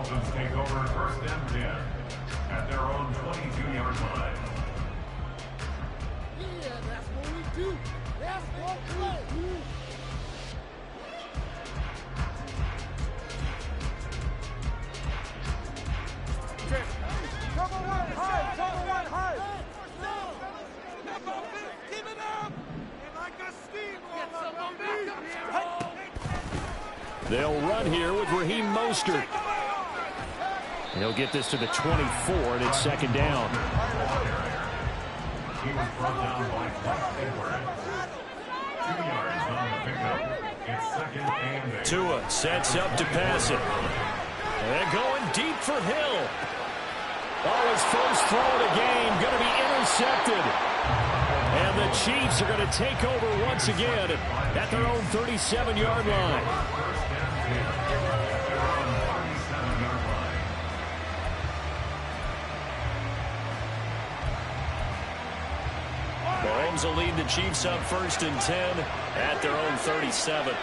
Dolphins take over first and 10 at their own 22-yard line. Yeah, that's what we do. That's what we do. Keep it up! Like a steamroller. They'll run here with Raheem Mostert. He'll get this to the 24, and it's second down. He was brought down by Mike Edwards. 2 yards on the pickup. It's second and 8. Tua sets up to pass it. And going deep for Hill. Oh, his first throw of the game going to be intercepted. And the Chiefs are going to take over once again at their own 37-yard line. Mahomes will lead the Chiefs up first and 10 at their own 37.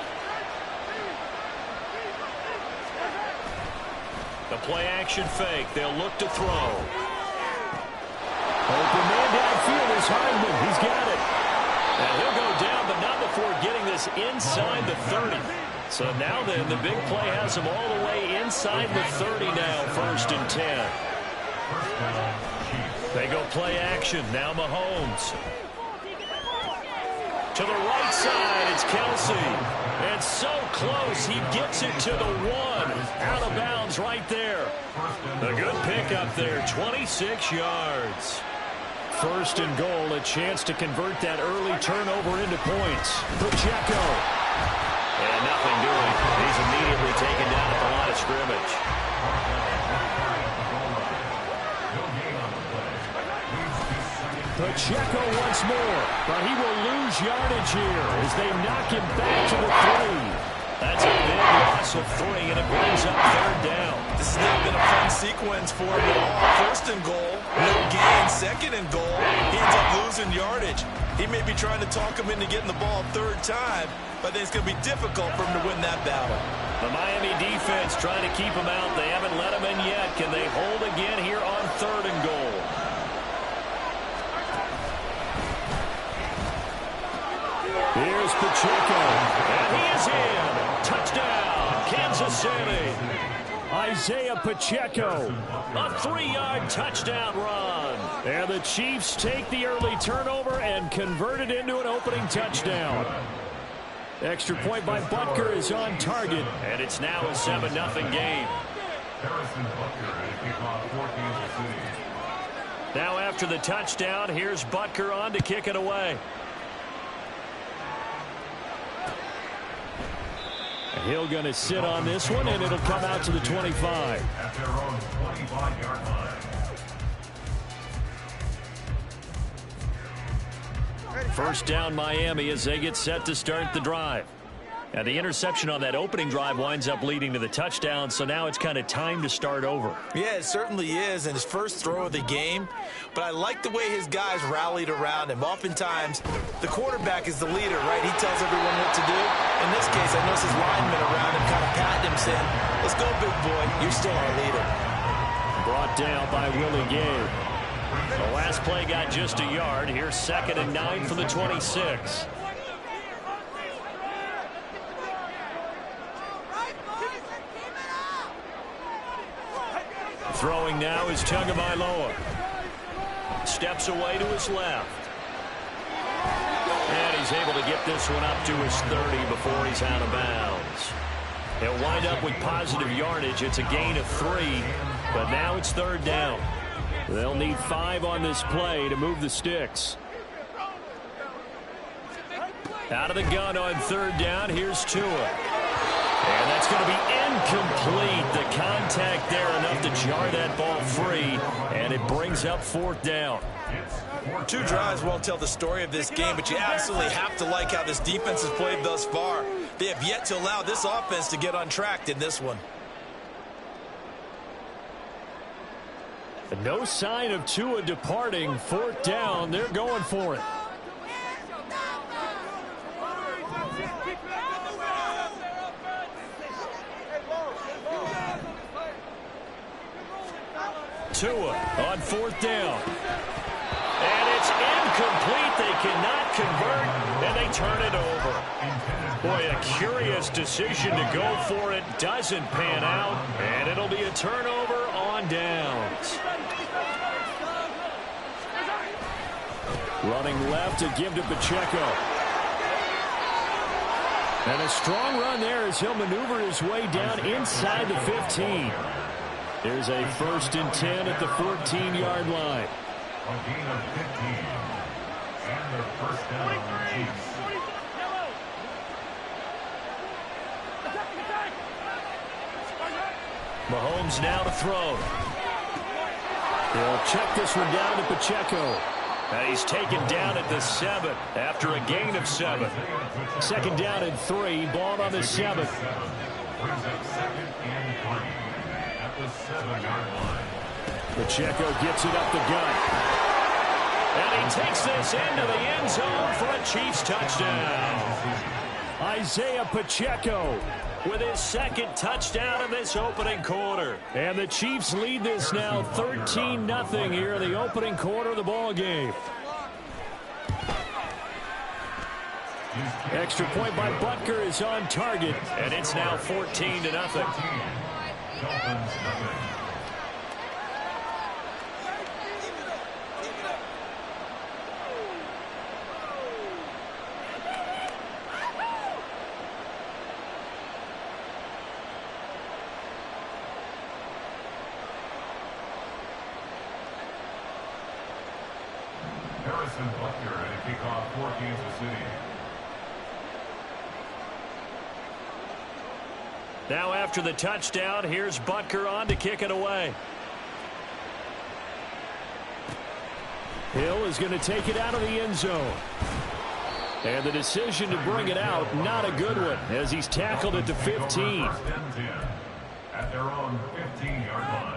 The play-action fake. They'll look to throw. Open man downfield is Hardman. He's got it. And he'll go down, but not before getting this inside the 30. So now then, the big play has him all the way inside the 30 now, first and 10. They go play action. Now Mahomes. To the right side, it's Kelsey. And so close, he gets it to the 1. Out of bounds right there. A good pickup there, 26 yards. First and goal, a chance to convert that early turnover into points. Pacheco. And nothing doing. He's immediately taken down at the line of scrimmage. Pacheco once more, but he will lose yardage here as they knock him back to the 3. That's a big loss of 3, and it brings up third down. This has not been a fun sequence for him at all. First and goal, no gain. Second and goal, he ends up losing yardage. He may be trying to talk him into getting the ball third time, but I think it's going to be difficult for him to win that battle. The Miami defense trying to keep him out. They haven't let him in yet. Can they hold again here on third and goal? Here's Pacheco, and he is in. Touchdown, Kansas City. Isaiah Pacheco, a 3-yard touchdown run. And the Chiefs take the early turnover and convert it into an opening touchdown. Extra point by Butker is on target, and it's now a 7-0 game. Now after the touchdown, here's Butker on to kick it away. Hill going to sit on this one, and it'll come out to the 25. At their own 25-yard line. First down Miami as they get set to start the drive. And the interception on that opening drive winds up leading to the touchdown, so now it's kind of time to start over. Yeah, it certainly is, and his first throw of the game. But I like the way his guys rallied around him. Oftentimes, the quarterback is the leader, right? He tells everyone what to do. In this case, I noticed his linemen around him kind of patting him, saying, "Let's go, big boy. You're still our leader." Brought down by Willie Gay. The last play got just a yard. Here's 2nd and 9 for the 26. Throwing now is Tagovailoa. Steps away to his left. And he's able to get this one up to his 30 before he's out of bounds. He'll wind up with positive yardage. It's a gain of 3, but now it's third down. They'll need 5 on this play to move the sticks. Out of the gun on third down, here's Tua. And that's going to be incomplete. The contact there enough to jar that ball free, and it brings up fourth down. 2 drives won't tell the story of this game, but you absolutely have to like how this defense has played thus far. They have yet to allow this offense to get untracked in this one. No sign of Tua departing. Fourth down, they're going for it. Tua on 4th down. And it's incomplete. They cannot convert, and they turn it over. Boy, a curious decision to go for it. Doesn't pan out, and it'll be a turnover on downs. Running left to give to Pacheco. And a strong run there as he'll maneuver his way down inside the 15. There's a 1st and 10 at the 14-yard line. A gain of 15. And their first down on the Chiefs. Mahomes now to throw. He'll check this one down to Pacheco. And he's taken down at the 7 after a gain of 7. 2nd down and 3. Ball on the 7. Brings up 2nd and 3 at the 7-yard line. Pacheco gets it up the gut. And he takes this into the end zone for a Chiefs touchdown. Isaiah Pacheco with his 2nd touchdown of this opening quarter. And the Chiefs lead this now 13-0 here in the opening quarter of the ball game. Extra point by Butker is on target, and it's now 14-0. Dolphins nothing. Harrison Butker and a kickoff for Kansas City. Now after the touchdown, here's Butker on to kick it away. Hill is going to take it out of the end zone. And the decision to bring it out, not a good one, as he's tackled at the 15. 1st and 10 at their own 15-yard line.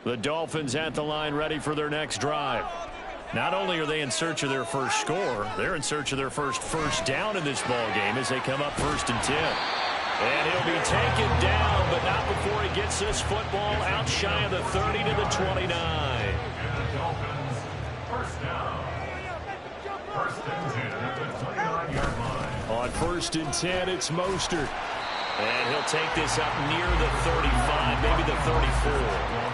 The Dolphins at the line ready for their next drive. Not only are they in search of their first score, they're in search of their first down in this ball game as they come up 1st and 10. And he'll be taken down, but not before he gets this football out shy of the 30 to the 29. And the Dolphins first down. 1st and 10 at the 29-yard line. On 1st and 10, it's Mostert. And he'll take this up near the 35, maybe the 34.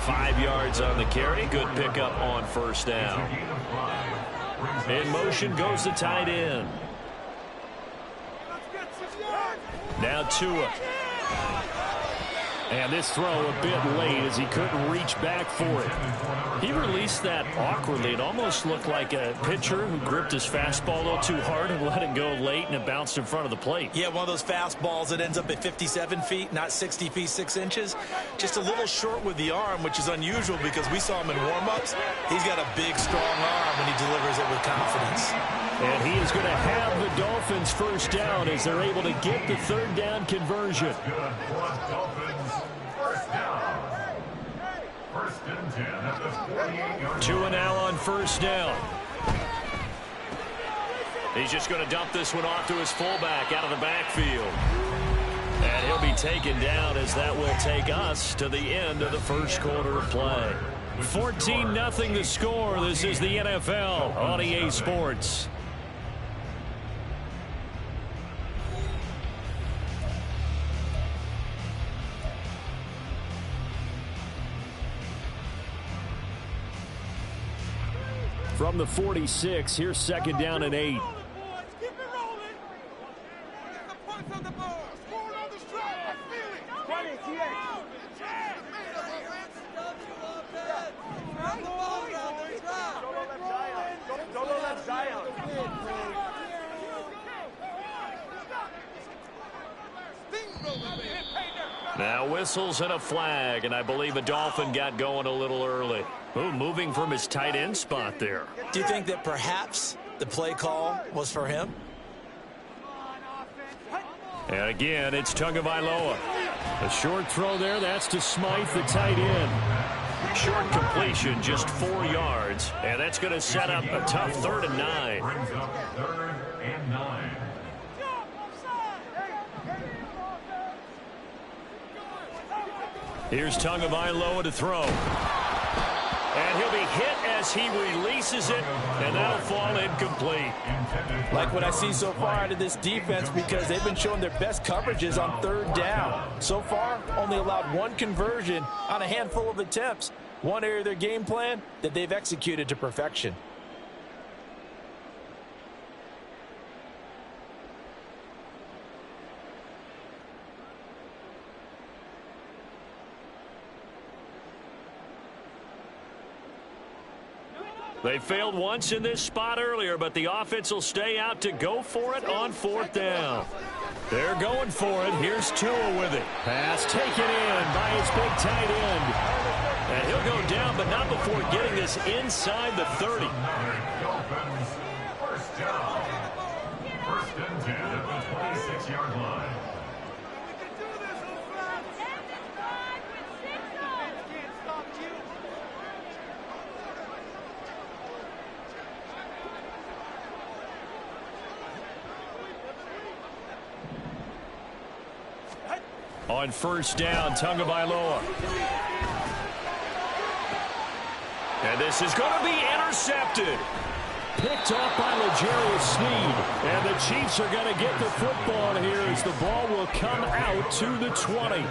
5 yards on the carry. Good pickup on 1st down. In motion goes the tight end. Now Tua. And this throw a bit late as he couldn't reach back for it. He released that awkwardly. It almost looked like a pitcher who gripped his fastball a little too hard and let it go late, and it bounced in front of the plate. Yeah, one of those fastballs that ends up at 57 feet, not 60 feet, 6 inches. Just a little short with the arm, which is unusual because we saw him in warm-ups. He's got a big, strong arm when he delivers it with confidence. And he is going to have the Dolphins first down as they're able to get the 3rd down conversion. Tua now on 1st down. He's just going to dump this one off to his fullback out of the backfield. And he'll be taken down as that will take us to the end of the first quarter of play. 14-0 the score. This is the NFL on EA Sports. From the 46, here's 2nd down and 8. Now whistles and a flag, and I believe a Dolphin got going a little early. Ooh, moving from his tight end spot there. Do you think that perhaps the play call was for him? And again, it's Tagovailoa. A short throw there, that's to Smythe, the tight end. Short completion, just 4 yards, and that's going to set up a tough 3rd and 9. Brings up 3rd and 9. Here's Tagovailoa to throw. And he'll be hit as he releases it, and that'll fall incomplete. Like what I see so far out of this defense, because they've been showing their best coverages on 3rd down. So far, only allowed 1 conversion on a handful of attempts. One area of their game plan that they've executed to perfection. They failed once in this spot earlier, but the offense will stay out to go for it on 4th down. They're going for it. Here's Tua with it. Pass taken in by his big tight end. And he'll go down, but not before getting this inside the 30. First down. 1st and 10 at the 26-yard line. On 1st down, Tagovailoa. And this is going to be intercepted. Picked off by L'Jarius Sneed. And the Chiefs are going to get the football here as the ball will come out to the 20.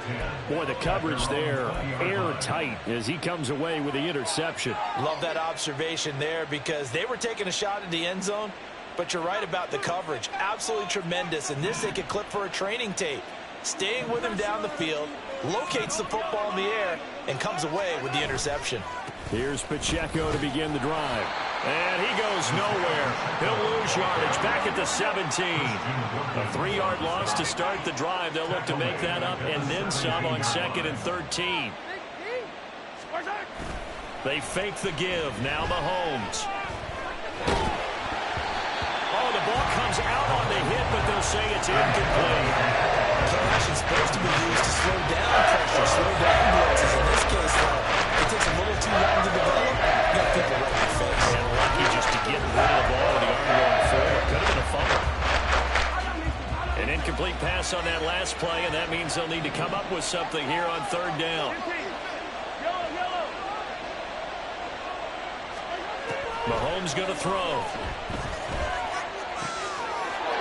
Boy, the coverage there, airtight as he comes away with the interception. Love that observation there, because they were taking a shot at the end zone, but you're right about the coverage. Absolutely tremendous. And this they could clip for a training tape. Staying with him down the field, locates the football in the air, and comes away with the interception. Here's Pacheco to begin the drive. And he goes nowhere. He'll lose yardage back at the 17. A 3-yard loss to start the drive. They'll look to make that up and then some on 2nd and 13. They fake the give. Now Mahomes. Oh, the ball comes out on the hit, but they'll say it's incomplete. Is supposed to be used to slow down pressure, slow down blitzes. In this case, though, it takes a little too long to develop. You got people right in the face. And lucky just to get rid of the ball with the arm going forward. Could have been a fumble. An incomplete pass on that last play, and that means they'll need to come up with something here on 3rd down. Mahomes going to throw.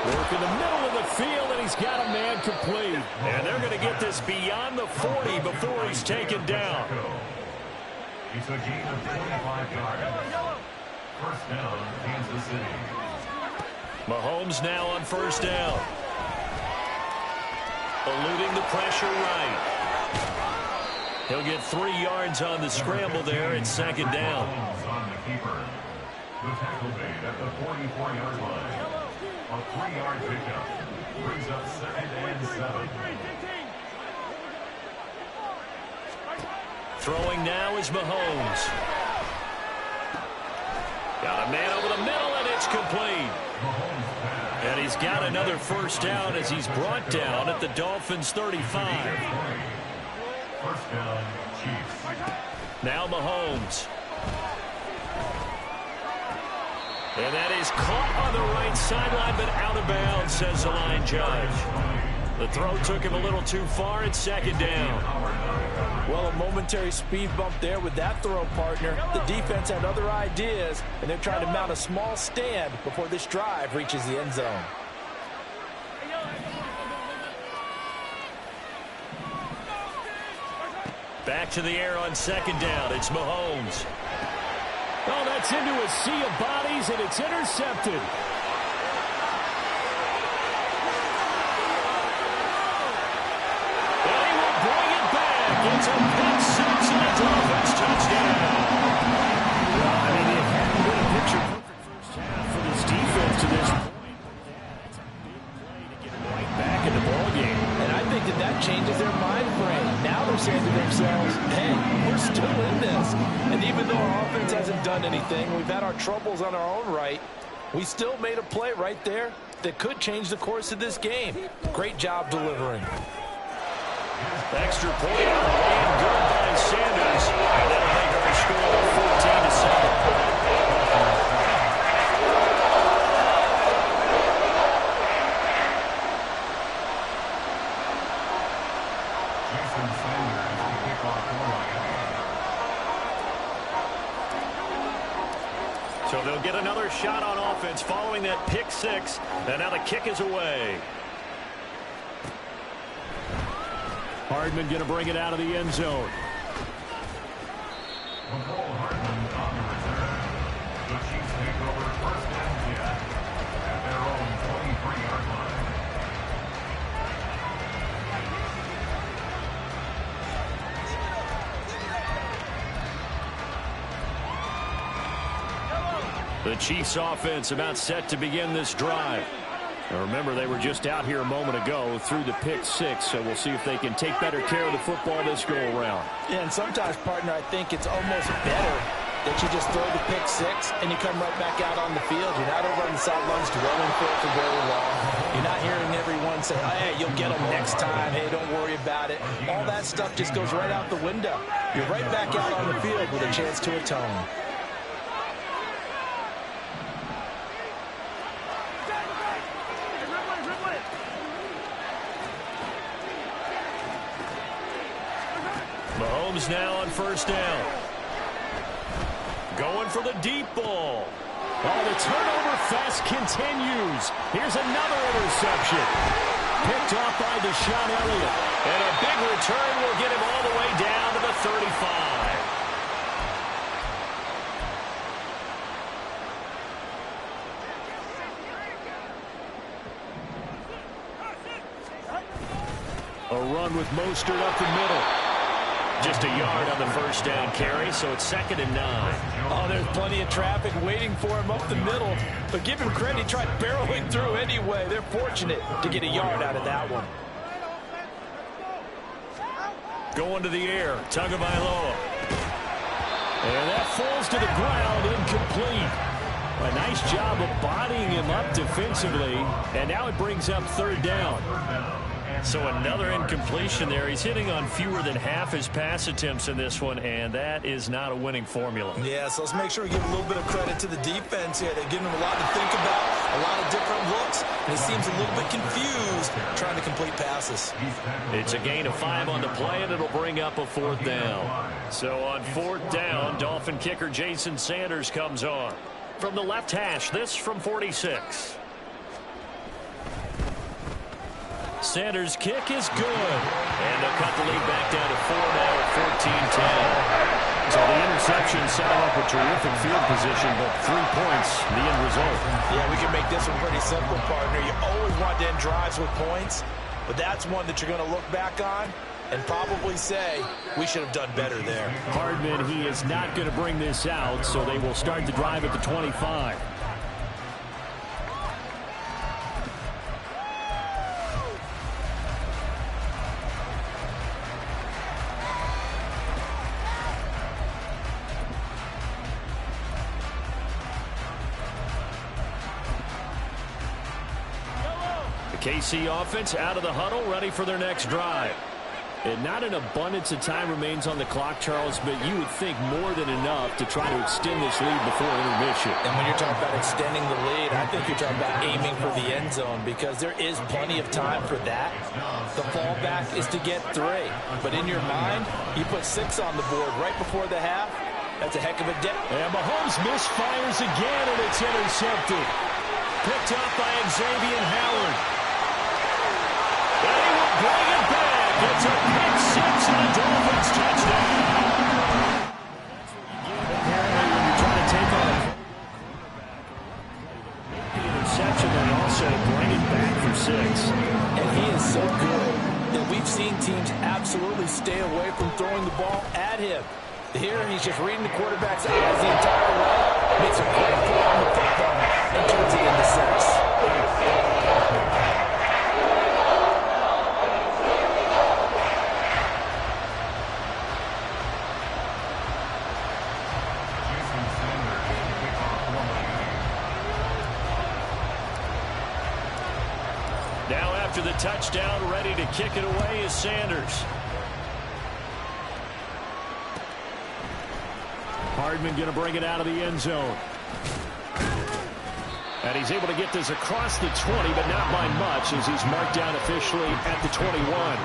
Work in the middle of the field, and he's got a man complete. And they're going to get this beyond the 40 before he's taken down. It's a gain of 25 yards. 1st down, Kansas City. Mahomes now on 1st down. Eluding the pressure right. He'll get 3 yards on the scramble there at 2nd down. On the keeper. The tackle made at the 44-yard line. A 3-yard pickup brings up 2nd and 7. Throwing now is Mahomes. Got a man over the middle, and it's complete. And he's got another 1st down as he's brought down at the Dolphins' 35. 1st down, Chiefs. Now Mahomes. And that is caught on the right sideline, but out of bounds, says the line judge. The throw took him a little too far at 2nd down. Well, a momentary speed bump there with that throw, partner. The defense had other ideas, and they're trying to mount a small stand before this drive reaches the end zone. Back to the air on 2nd down. It's Mahomes. Oh, that's into a sea of bodies, and it's intercepted. And he will bring it back. It's a pick six, and a Dolphins touchdown. I mean, it hadn't been a picture-perfect first half for this defense to this point. That's a big play to get right back in the ballgame. And I think that changes their mind frame. Now they're saying to themselves, hey, we're still in this. And even though our offense hasn't done anything, we've had our troubles on our own right, we still made a play right there that could change the course of this game. Great job delivering. Extra point on the way and good by Sanders. And that'll make Jason Sanders, the kickoff for Miami. So they'll get another shot on offense following that pick six. And now the kick is away. Hardman going to bring it out of the end zone. McCole Hardman on the return. The Chiefs take over first down yet at their own 23-yard line. The Chiefs offense about set to begin this drive. Now remember, they were just out here a moment ago through the pick six, so we'll see if they can take better care of the football this go around. Yeah, and sometimes, partner, I think it's almost better that you just throw the pick six and you come right back out on the field. You're not over on the sidelines dwelling for it for very long. You're not hearing everyone say, hey, you'll get them next time. Hey, don't worry about it. All that stuff just goes right out the window. You're right back out on the field with a chance to atone. Mahomes now on first down. Going for the deep ball. Oh, the turnover fest continues. Here's another interception. Picked off by Deshaun Elliott. And a big return will get him all the way down to the 35. A run with Mostert up the middle. Just a yard on the first down carry, so it's 2nd and 9. Oh, there's plenty of traffic waiting for him up the middle. But give him credit, he tried barreling through anyway. They're fortunate to get a yard out of that one. Going to the air, Tagovailoa. And that falls to the ground, incomplete. A nice job of bodying him up defensively. And now it brings up 3rd down. So another incompletion there. He's hitting on fewer than half his pass attempts in this one, and that is not a winning formula. Yeah, so let's make sure we give a little bit of credit to the defense here. They're giving him a lot to think about, a lot of different looks, and he seems a little bit confused trying to complete passes. It's a gain of 5 on the play, and it'll bring up a 4th down. So on 4th down, Dolphin kicker Jason Sanders comes on. From the left hash, this from 46. Sanders' kick is good. And they'll cut the lead back down to 4 now at 14-10. So the interception set up a terrific field position, but 3 points, the end result. Yeah, we can make this one pretty simple, partner. You always want to end drives with points, but that's one that you're going to look back on and probably say, we should have done better there. Hardman, he is not going to bring this out, so they will start the drive at the 25. KC offense out of the huddle, ready for their next drive. And not an abundance of time remains on the clock, Charles, but you would think more than enough to try to extend this lead before intermission. And when you're talking about extending the lead, I think you're talking about aiming for the end zone because there is plenty of time for that. The fallback is to get 3. But in your mind, you put 6 on the board right before the half. That's a heck of a dip. And Mahomes misfires again, and it's intercepted. Picked up by Xavier Howard. And he will bring it back. It's a pick 6 and a Dolphins touchdown. Apparently, when you're trying to take on the interception, they also bring it back for 6. And he is so good that we've seen teams absolutely stay away from throwing the ball at him. Here, he's just reading the quarterback's eyes the entire way. Makes a great throw on the football and turns it into 6. Now after the touchdown, ready to kick it away is Sanders. Hardman going to bring it out of the end zone. And he's able to get this across the 20, but not by much as he's marked down officially at the 21.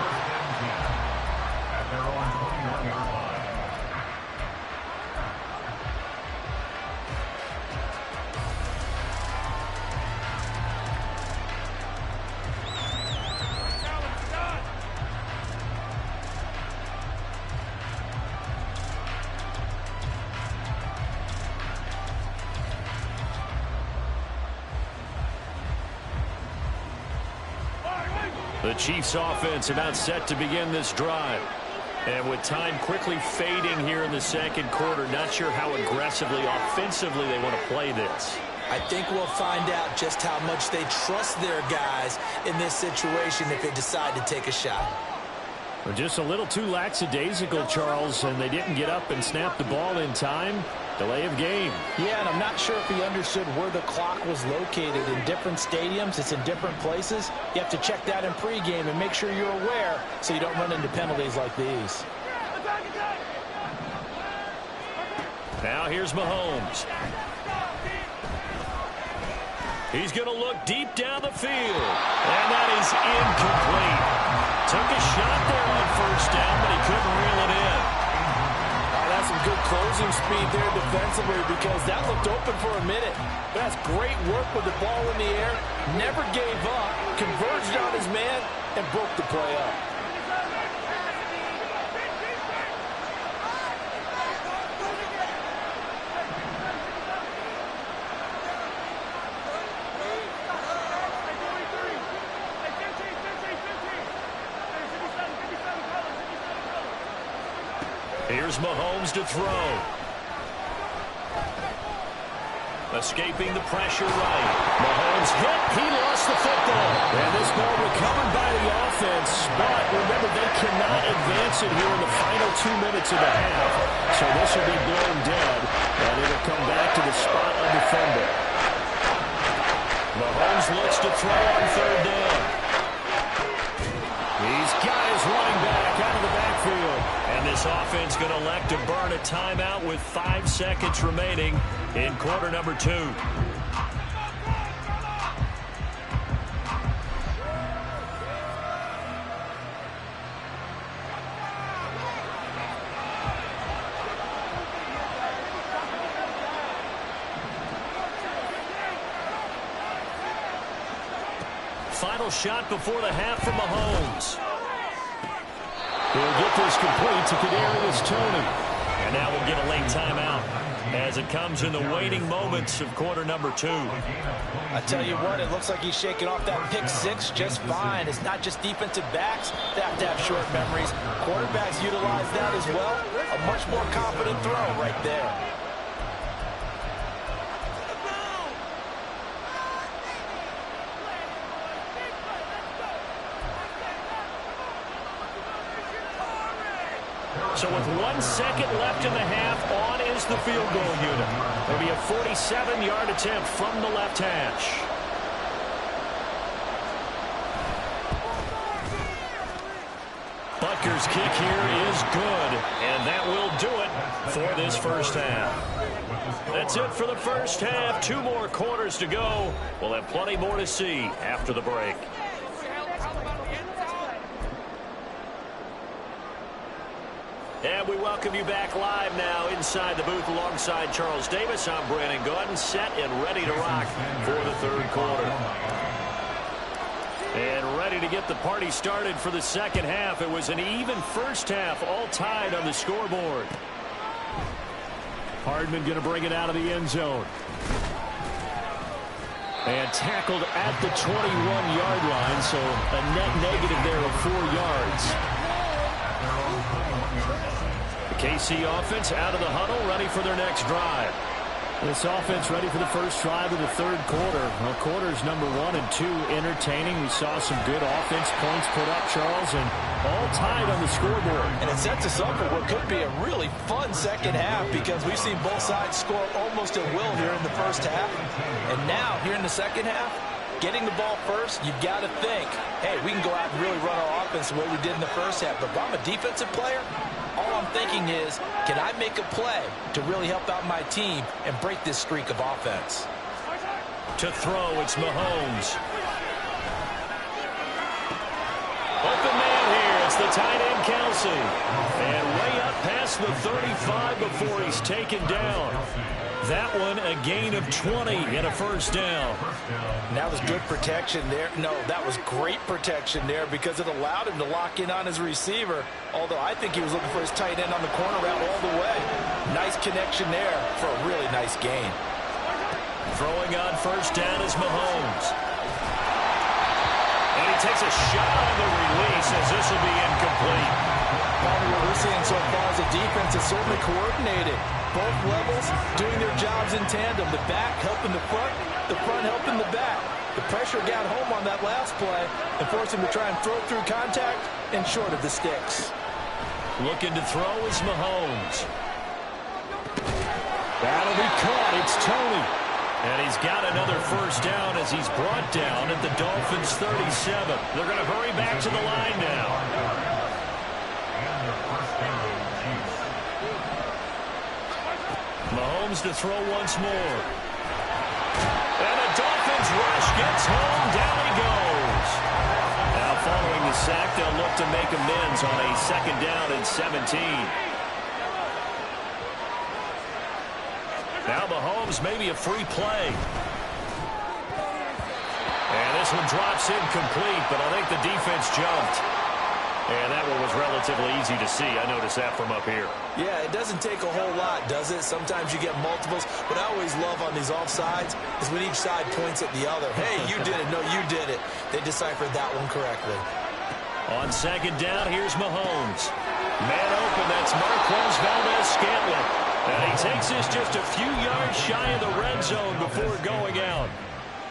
The Chiefs offense about set to begin this drive. And with time quickly fading here in the second quarter, not sure how aggressively, offensively they want to play this. I think we'll find out just how much they trust their guys in this situation if they decide to take a shot. Well, just a little too lackadaisical, Charles, and they didn't get up and snap the ball in time. Delay of game. Yeah, and I'm not sure if he understood where the clock was located. In different stadiums, it's in different places. You have to check that in pregame and make sure you're aware so you don't run into penalties like these. Now here's Mahomes. He's going to look deep down the field. And that is incomplete. Took a shot there on first down, but he couldn't reel it in. That's some good closing speed there defensively because that looked open for a minute. That's great work with the ball in the air. Never gave up, converged on his man, and broke the play up. Here's Mahomes to throw. Escaping the pressure right. Mahomes hit. He lost the football. And this ball recovered by the offense. But remember, they cannot advance it here in the final 2 minutes of the half. So this will be blown dead. And it'll come back to the spot of defender. Mahomes looks to throw on third down. He's got his running back out of the backfield. And this offense going to elect to burn a timeout with 5 seconds remaining in quarter number 2. Final shot before the half from Mahomes. He'll get this complete to Kadarius Toney. And now we'll get a late timeout as it comes in the waning moments of quarter number 2. I tell you what, it looks like he's shaking off that pick six just fine. It's not just defensive backs that have to have short memories. Quarterbacks utilize that as well. A much more confident throw right there. So with 1 second left in the half, on is the field goal unit. It'll be a 47-yard attempt from the left hash. Butker's kick here is good, and that will do it for this first half. That's it for the first half. 2 more quarters to go. We'll have plenty more to see after the break. And we welcome you back live now inside the booth alongside Charles Davis. I'm Brandon Gaudin, set and ready to rock for the third quarter. And ready to get the party started for the second half. It was an even first half, all tied on the scoreboard. Hardman going to bring it out of the end zone. And tackled at the 21-yard line, so a net negative there of 4 yards. The KC offense out of the huddle, ready for their next drive. This offense ready for the first drive of the third quarter. Well, quarters number 1 and 2 entertaining. We saw some good offense points put up, Charles, and all tied on the scoreboard. And it sets us up for what could be a really fun second half because we've seen both sides score almost at will here in the first half. And now, here in the second half, getting the ball first, you've got to think, hey, we can go out and really run our offense the way we did in the first half. But if I'm a defensive player, all I'm thinking is, can I make a play to really help out my team and break this streak of offense? To throw, it's Mahomes. Open man here. It's the tight end, Kelsey. And way up past the 35 before he's taken down. That one, a gain of 20 and a first down. And that was good protection there. No, that was great protection there because it allowed him to lock in on his receiver. Although I think he was looking for his tight end on the corner route all the way. Nice connection there for a really nice gain. Throwing on first down is Mahomes. And he he takes a shot on the release as this will be incomplete. Probably what we're seeing so far is the defense is certainly coordinated. Both levels doing their jobs in tandem. The back helping the front helping the back. The pressure got home on that last play and forced him to try and throw through contact and short of the sticks. Looking to throw is Mahomes. That'll be caught. It's Tony. And he's got another first down as he's brought down at the Dolphins' 37. They're going to hurry back to the line now. Mahomes to throw once more. And a Dolphins rush gets home. Down he goes. Now following the sack, they'll look to make amends on a second down and 17. Now Mahomes maybe a free play. And this one drops incomplete, but I think the defense jumped. And that one was relatively easy to see. I noticed that from up here. Yeah, it doesn't take a whole lot, does it? Sometimes you get multiples. What I always love on these offsides is when each side points at the other. Hey, you did it. No, you did it. They deciphered that one correctly. On second down, here's Mahomes. Man open, that's Marquez Valdez-Scantling. And he takes this just a few yards shy of the red zone before going out.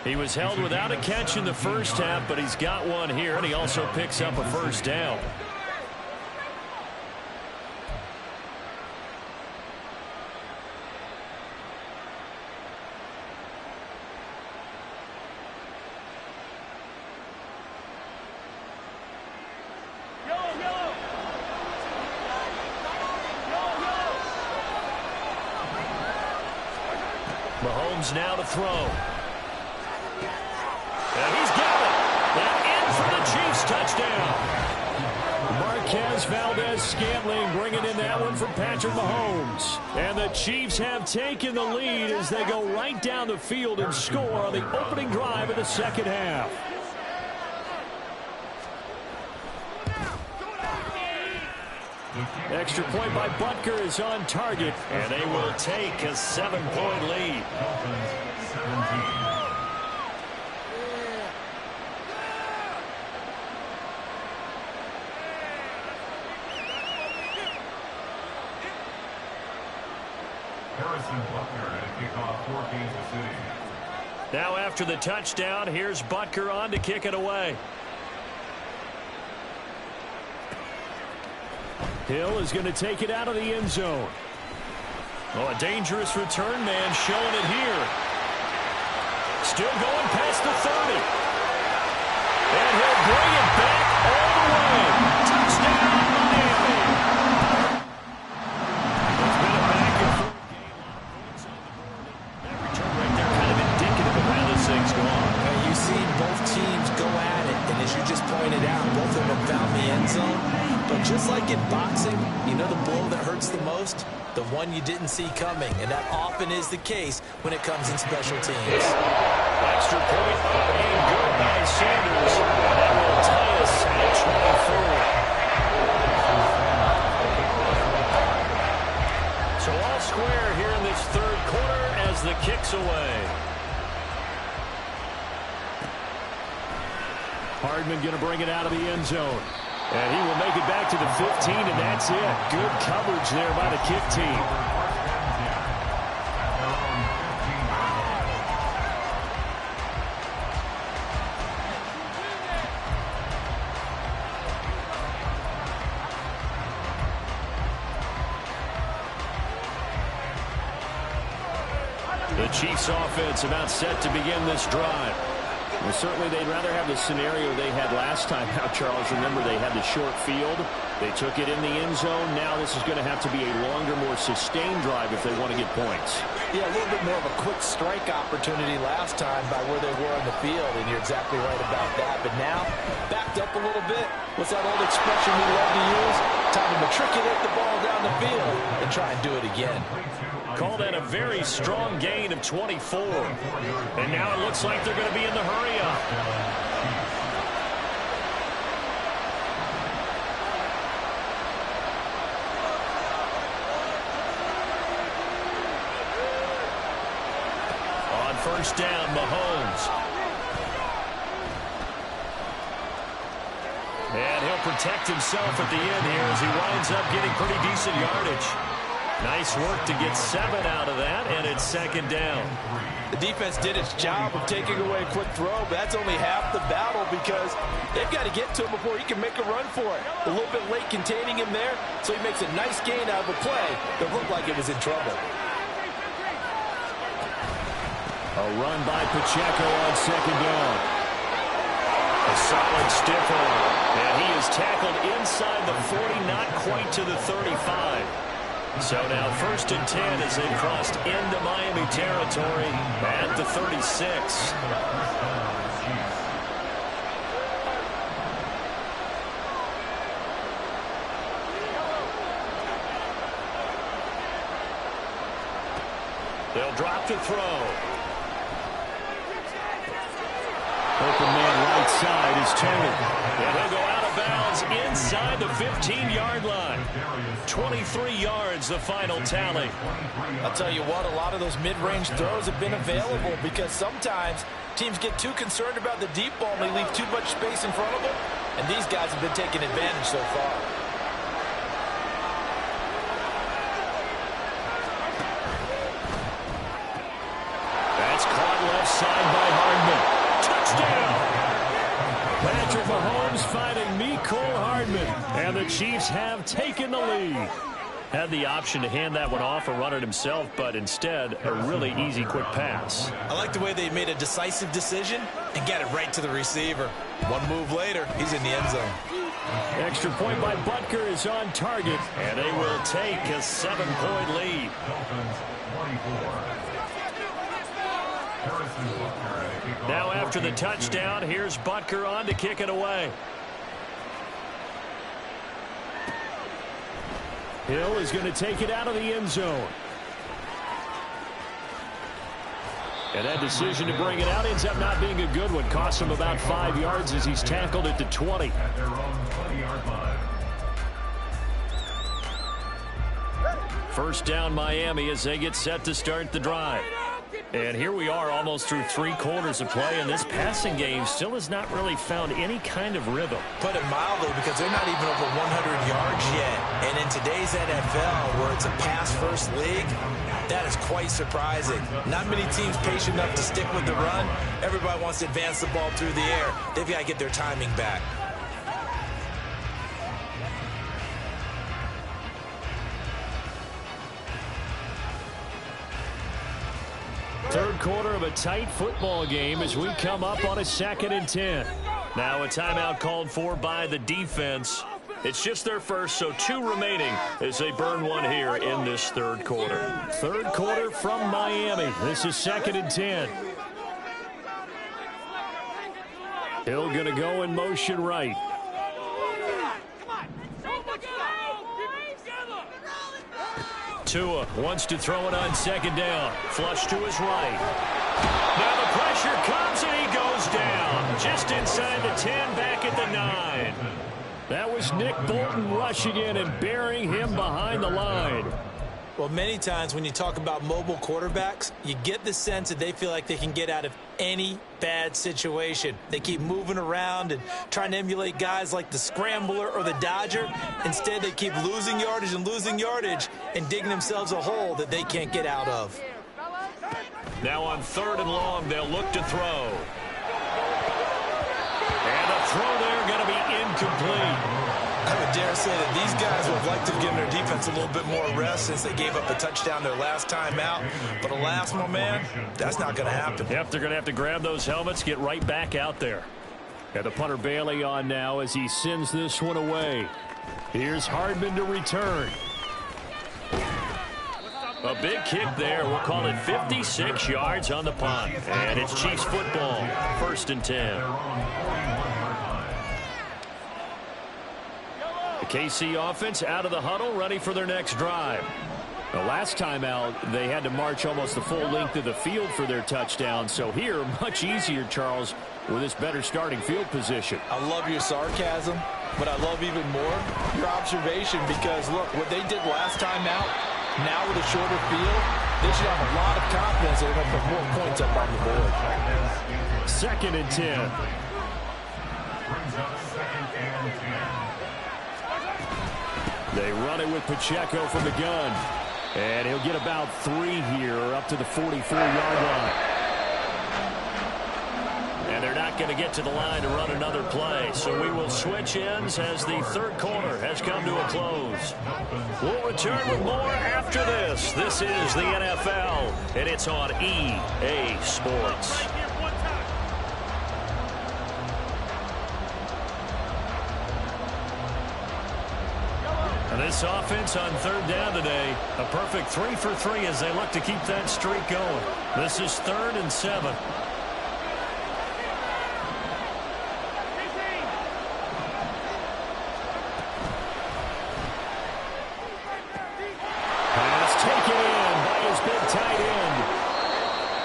He was held without a catch in the first half, but he's got one here, and he also picks up a first down. Mahomes now to throw. And he's got it. That in for the Chiefs touchdown. Marquez Valdez-Scantling bringing in that one for Patrick Mahomes. And the Chiefs have taken the lead as they go right down the field and score on the opening drive of the second half. Extra point by Butker is on target, and they will take a 7-point lead. Now after the touchdown, here's Butker on to kick it away. Hill is going to take it out of the end zone. Oh, a dangerous return man showing it here. Still going past the 30. And he'll bring it back all the way. Touchdown, Miami. It's been a back and forth game. That return right there kind of indicative of how this thing's gone. You've seen both teams go at it, and as you just pointed out, both of them found the end zone. But just like in boxing, you know the blow that hurts the most? The one you didn't see coming, and that often is the case when it comes in special teams. Extra point being good by Sanders. That will tie us at 24. So all square here in this third quarter as the kick's away. Hardman going to bring it out of the end zone. And he will make it back to the 15, and that's it. Good coverage there by the kick team. The Chiefs offense about set to begin this drive. Well, certainly they'd rather have the scenario they had last time out, Charles. Remember, they had the short field. They took it in the end zone. Now this is going to have to be a longer, more sustained drive if they want to get points. Yeah, a little bit more of a quick strike opportunity last time by where they were on the field, and you're exactly right about that. But now, backed up a little bit. What's that old expression we love to use? Time to matriculate the ball down the field and try and do it again. Call that a very strong gain of 24. And now it looks like they're going to be in the hurry-up. On first down, Mahomes. protect himself at the end here as he winds up getting pretty decent yardage. Nice work to get 7 out of that, and it's second down. The defense did its job of taking away a quick throw, but that's only half the battle because they've got to get to him before he can make a run for it. A little bit late containing him there, so he makes a nice gain out of a play that looked like it was in trouble. A run by Pacheco on second down. A solid stiff arm, and he is tackled inside the 40, not quite to the 35. So now 1st and 10 as they've crossed into Miami territory at the 36. They'll drop to throw. Open man right side is Tony. And he'll go out of bounds inside the 15-yard line. 23 yards, the final tally. I'll tell you what, a lot of those mid-range throws have been available because sometimes teams get too concerned about the deep ball and they leave too much space in front of them, and these guys have been taking advantage so far. That's caught left side by Hardman. Touchdown! Patrick Mahomes finding Mecole Hardman, and the Chiefs have taken the lead. Had the option to hand that one off or run it himself, but instead a really easy quick pass. I like the way they made a decisive decision and got it right to the receiver. One move later, he's in the end zone. Extra point by Butker is on target, and they will take a 7-point lead. Now after the touchdown, here's Butker on to kick it away. Hill is going to take it out of the end zone. And that decision to bring it out ends up not being a good one. Costs him about 5 yards as he's tackled at the 20. First down Miami as they get set to start the drive. And here we are almost through 3 quarters of play, and this passing game still has not really found any kind of rhythm. Put it mildly, because they're not even over 100 yards yet. And in today's NFL, where it's a pass-first league, that is quite surprising. Not many teams patient enough to stick with the run. Everybody wants to advance the ball through the air. They've got to get their timing back. Third quarter of a tight football game as we come up on a 2nd and 10. Now a timeout called for by the defense. It's just their first, so 2 remaining as they burn one here in this third quarter. Third quarter from Miami. This is 2nd and 10. Hill going to go in motion right. Tua wants to throw it on 2nd down. Flush to his right. Now the pressure comes and he goes down. Just inside the 10, back at the 9. That was Nick Bolton rushing in and burying him behind the line. Well, many times when you talk about mobile quarterbacks, you get the sense that they feel like they can get out of any bad situation. They keep moving around and trying to emulate guys like the Scrambler or the Dodger. Instead, they keep losing yardage and digging themselves a hole that they can't get out of. Now on 3rd and long, they'll look to throw. And the throw there going to be incomplete. I would dare say that these guys would have liked to have given their defense a little bit more rest since they gave up a touchdown their last time out. But alas, my man, that's not going to happen. Yep, they're going to have to grab those helmets, get right back out there. And the punter Bailey on now as he sends this one away. Here's Hardman to return. A big kick there. We'll call it 56 yards on the punt. And it's Chiefs football. 1st and 10. The KC offense out of the huddle, ready for their next drive. The last time out, they had to march almost the full length of the field for their touchdown. So here, much easier, Charles, with this better starting field position. I love your sarcasm, but I love even more your observation because, look, what they did last time out, now with a shorter field, they should have a lot of confidence they're going to put more points up on the board. 2nd and 10. Brings up 2nd and 10. They run it with Pacheco from the gun. And he'll get about 3 here up to the 44-yard line. And they're not going to get to the line to run another play. So we will switch ends as the third quarter has come to a close. We'll return with more after this. This is the NFL, and it's on EA Sports. And this offense on third down today, a perfect 3 for 3 as they look to keep that streak going. This is 3rd and 7. Pass taken in by his big tight end.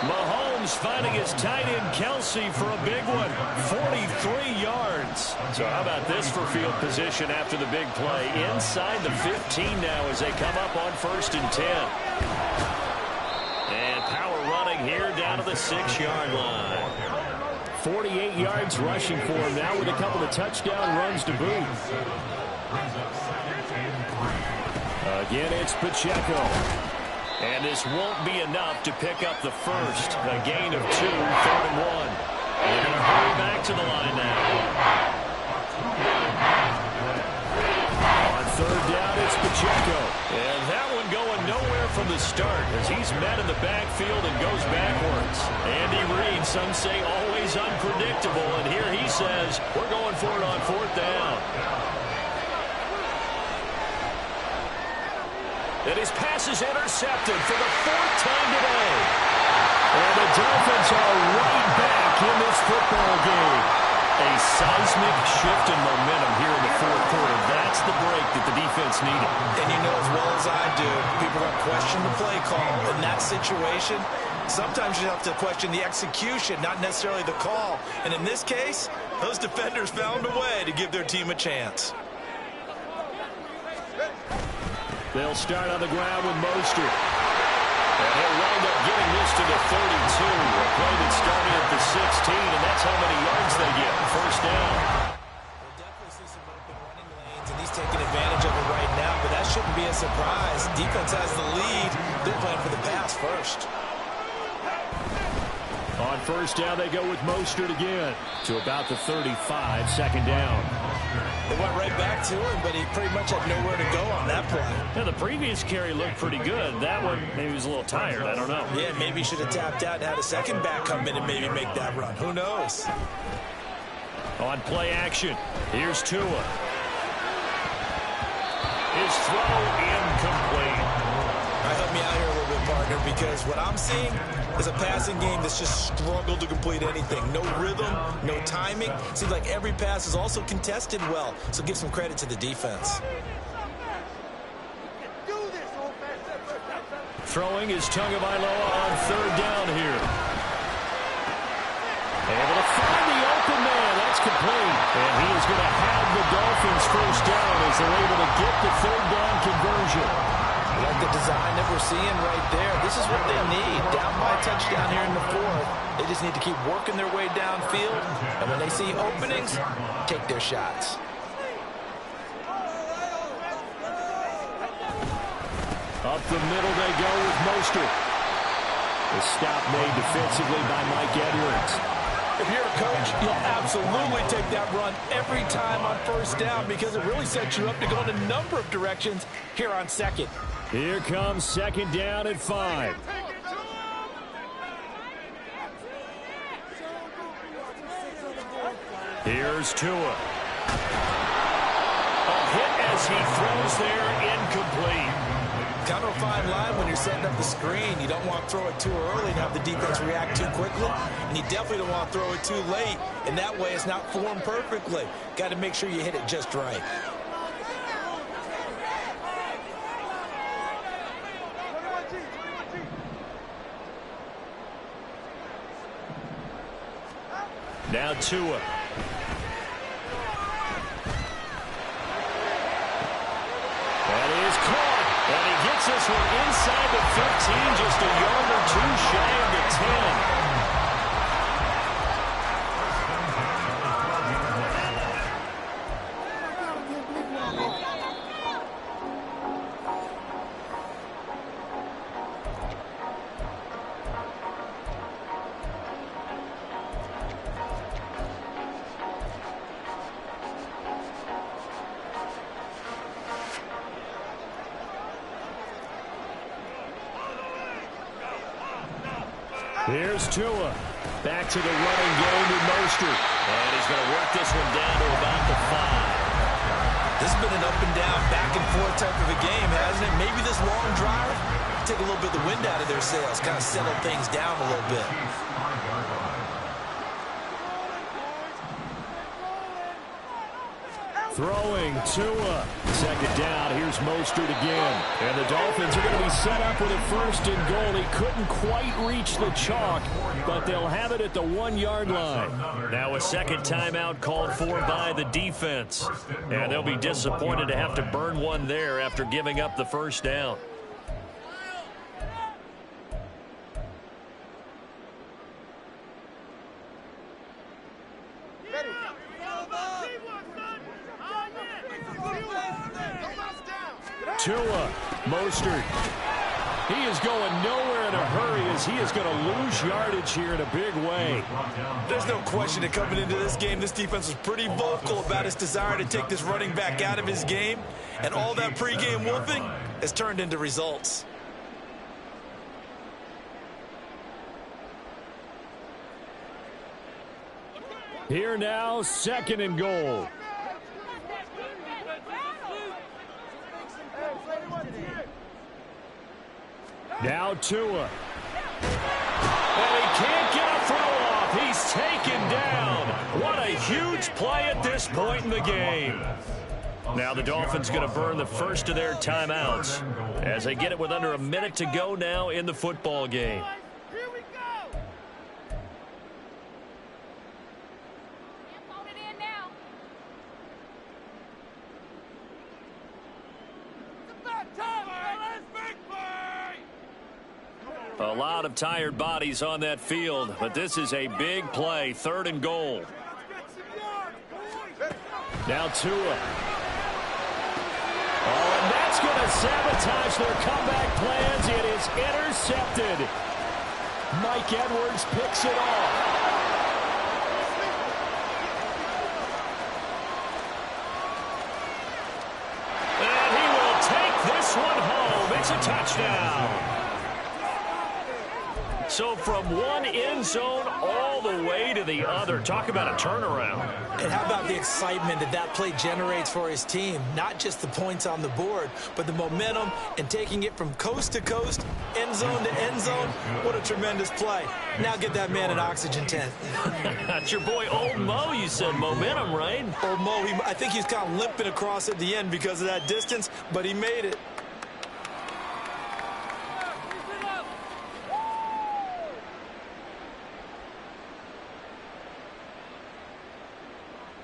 Mahomes finding his tight end Kelsey for a big one, 43 yards. So how about this for field position after the big play? Inside the 15 now as they come up on 1st and 10. And power running here down to the 6-yard line. 48 yards rushing for him now with a couple of touchdown runs to boot. Again, it's Pacheco. And this won't be enough to pick up the first. A gain of 2, 3rd and 1. They're going to hurry back to the line now. On 3rd down, it's Pacheco. And that one going nowhere from the start as he's met in the backfield and goes backwards. Andy Reid, some say always unpredictable. And here he says, we're going for it on 4th down. And his pass is intercepted for the 4th time today. And the Dolphins are right back in this football game. A seismic shift in momentum here in the 4th quarter. That's the break that the defense needed. And you know as well as I do, people are going to question the play call. In that situation, sometimes you have to question the execution, not necessarily the call. And in this case, those defenders found a way to give their team a chance. They'll start on the ground with Mostert. And he'll wind up getting this to the 32. A play that started at the 16, and that's how many yards they get. 1st down. We'll definitely see some open running lanes, and he's taking advantage of it right now, but that shouldn't be a surprise. Defense has the lead. They're playing for the pass first. On 1st down, they go with Mostert again to about the 35, 2nd down. They went right back to him, but he pretty much had nowhere to go on that play. Yeah, the previous carry looked pretty good. That one, maybe he was a little tired. I don't know. Yeah, maybe he should have tapped out and had a second back come in and maybe make that run. Who knows? On play action, here's Tua. His throw incomplete. All right, help me out here a little bit, partner, because what I'm seeing is a passing game that's just struggled to complete anything. No rhythm, no timing. Seems like every pass is also contested well, so give some credit to the defense. Throwing is Tagovailoa on 3rd down here. Able to find the open man. That's complete. And he is going to have the Dolphins 1st down as they're able to get the 3rd down conversion. I like the design that we're seeing right there. This is what they need. Down by a touchdown here in the 4th. They just need to keep working their way downfield. And when they see openings, take their shots. Up the middle they go with Mostert. The stop made defensively by Mike Edwards. If you're a coach, you'll absolutely take that run every time on 1st down because it really sets you up to go in a number of directions here on 2nd. Here comes 2nd down at 5. Here's Tua. A hit as he throws there, incomplete. Kind of a fine line when you're setting up the screen. You don't want to throw it too early and have the defense react too quickly. And you definitely don't want to throw it too late. And that way it's not formed perfectly. Got to make sure you hit it just right. Now Tua. That is caught. And he gets this one inside the 15, just a yard or 2 shy of the 10. Here's Tua. Back to the running game with Mostert. And he's going to work this one down to about the 5. This has been an up and down, back and forth type of a game, hasn't it? Maybe this long drive take a little bit of the wind out of their sails, kind of settle things down a little bit. Throwing Tua. Second down. Here's Mostert again. And the Dolphins are going to be set up with a 1st and goal. He couldn't quite reach the chalk, but they'll have it at the 1-yard line. Now a second timeout called for by the defense. And they'll be disappointed to have to burn one there after giving up the first down. Tua, Mostert. He is going nowhere in a hurry as he is going to lose yardage here in a big way. There's no question that coming into this game, this defense was pretty vocal about its desire to take this running back out of his game. And all that pregame wolfing has turned into results. Here now, 2nd and goal. Now Tua. And he can't get a throw off. He's taken down. What a huge play at this point in the game. Now the Dolphins going to burn the first of their timeouts as they get it with under a minute to go now in the football game. A lot of tired bodies on that field, but this is a big play. 3rd and goal. Now Tua. Oh, and that's going to sabotage their comeback plans. It is intercepted. Mike Edwards picks it off. And he will take this one home. It's a touchdown. So from one end zone all the way to the other. Talk about a turnaround. And how about the excitement that that play generates for his team? Not just the points on the board, but the momentum and taking it from coast to coast, end zone to end zone. What a tremendous play. Now get that man an oxygen tent. That's your boy Old Mo. You said momentum, right? Old Mo, I think he's kind of limping across at the end because of that distance, but he made it.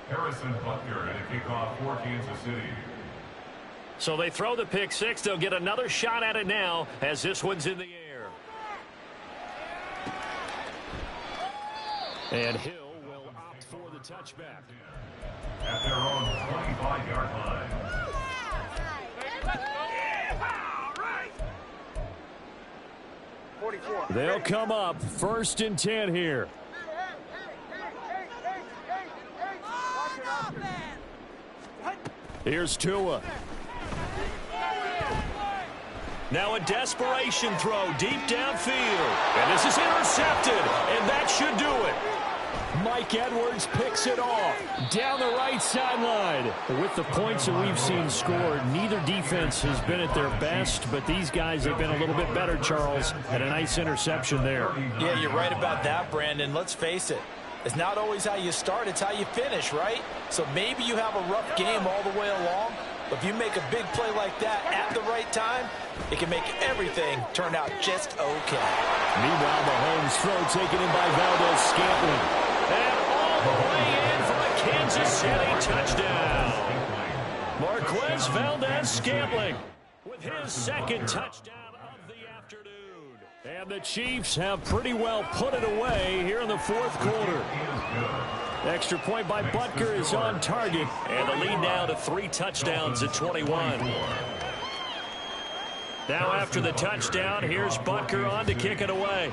Harrison Butker and a kickoff for Kansas City. So they throw the pick 6. They'll get another shot at it now as this one's in the air. And Hill will opt for the touchback. At their own 25-yard line. They'll come up 1st and 10 here. Here's Tua. Now a desperation throw deep downfield. And this is intercepted. And that should do it. Mike Edwards picks it off down the right sideline. With the points that we've seen scored, neither defense has been at their best, but these guys have been a little bit better, Charles, and a nice interception there. Yeah, you're right about that, Brandon. Let's face it. It's not always how you start, it's how you finish, right? So maybe you have a rough game all the way along, but if you make a big play like that at the right time, it can make everything turn out just okay. Meanwhile, Mahomes' throw taken in by Valdez-Scantling. And all the way in for a Kansas City touchdown. Marquez Valdez-Scantling with his 2nd touchdown of the afternoon. And the Chiefs have pretty well put it away here in the 4th quarter. Extra point by Butker is on target. And the lead now to 3 touchdowns at 21. Now after the touchdown, here's Butker on to kick it away.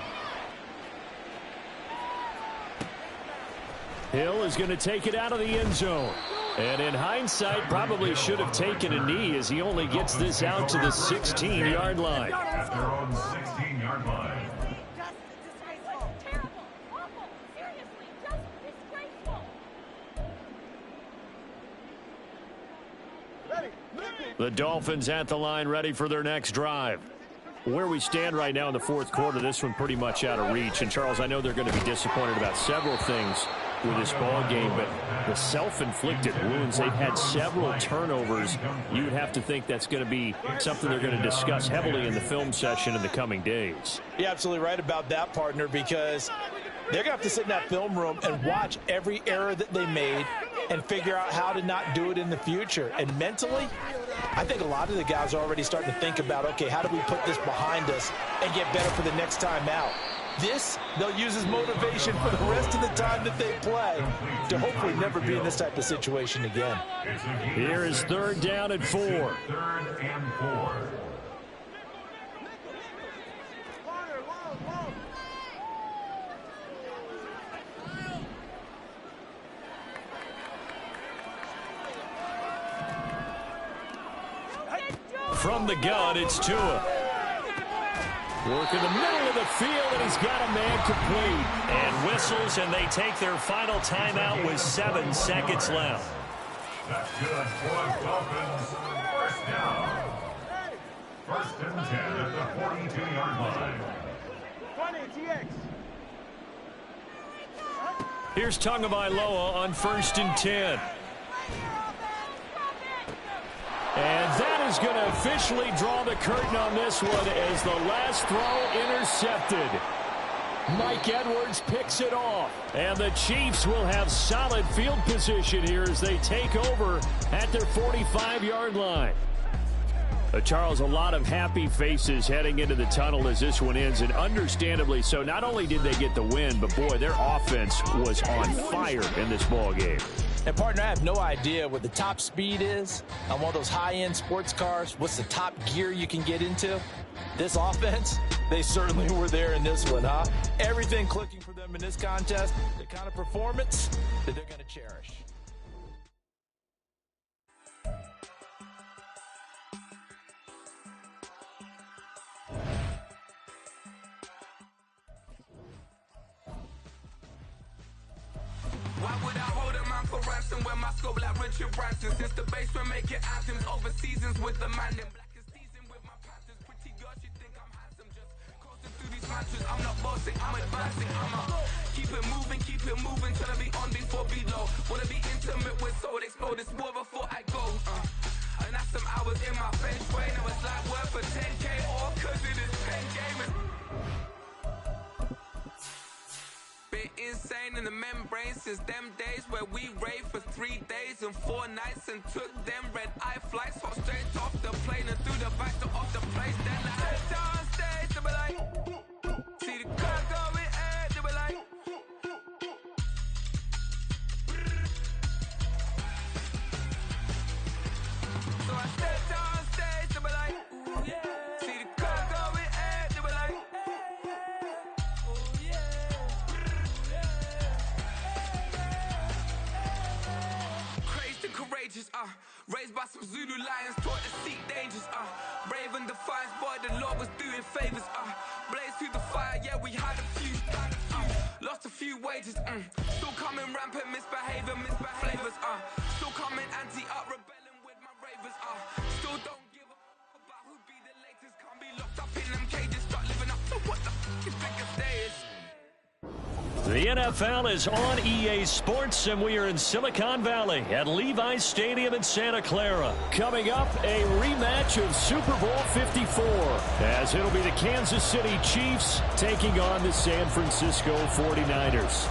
Hill is going to take it out of the end zone. And in hindsight, probably should have taken a knee as he only gets this out to the 16-yard line. At their own 16-yard line. The Dolphins at the line, ready for their next drive. Where we stand right now in the fourth quarter, this one pretty much out of reach. And, Charles, I know they're going to be disappointed about several things with this ball game, but the self-inflicted wounds, they've had several turnovers. You would have to think that's going to be something they're going to discuss heavily in the film session in the coming days. You're absolutely right about that, partner, because they're going to have to sit in that film room and watch every error that they made and figure out how to not do it in the future. And mentally, I think a lot of the guys are already starting to think about, okay, how do we put this behind us and get better for the next time out? This, they'll use as motivation for the rest of the time that they play to hopefully never be in this type of situation again. Here is 3rd down and 4. 3rd and 4. From the gun, it's Tua. Work in the middle of the field, and he's got a man complete. And whistles, and they take their final timeout with 7 seconds left. That's good for the Dolphins. 1st down. 1st and 10 at the 42-yard line. Here's Tagovailoa on 1st and 10. And that is going to officially draw the curtain on this one as the last throw intercepted. Mike Edwards picks it off. And the Chiefs will have solid field position here as they take over at their 45-yard line. Charles, a lot of happy faces heading into the tunnel as this one ends, and understandably so. Not only did they get the win, but, boy, their offense was on fire in this ball game. And, partner, I have no idea what the top speed is on one of those high-end sports cars. What's the top gear you can get into? This offense, they certainly were there in this one, huh? Everything clicking for them in this contest, the kind of performance that they're going to cherish. Why would I hold a man for ransom when my scope like Richard Branson? Since the basement making anthems over seasons with the man in black is seasoned with my patterns. Pretty girls, you think I'm handsome, just coasting through these mansions. I'm not bossing, I'm advancing. Keep it moving, trying to be on before below. Wanna be intimate with soul, explode this war before I go. And that's some hours in my feng shui. Now it's like work for 10K, all cause it is pen gaming. Been insane in the membrane since them days where we raved for 3 days and 4 nights and took them red eye flights, hot straight off the plane and through the back to off the place. Then I head down stage, they be like, see the crowd going air, they be like, so I step down stage, they be like, ooh yeah, see the crowd going air, they be like, ooh yeah. Courageous, raised by some Zulu lions, taught to seek dangers, brave and defiant, boy, the Lord was doing favors, blaze through the fire, yeah, we had a few, lost a few wages, still coming rampant, misbehaving, flavors, still coming anti-up, rebelling with my ravers, still don't give a about who be the latest, can't be locked up in them cages, start living up to what the is biggest day is. The NFL is on EA Sports, and we are in Silicon Valley at Levi's Stadium in Santa Clara. Coming up, a rematch of Super Bowl 54, as it'll be the Kansas City Chiefs taking on the San Francisco 49ers.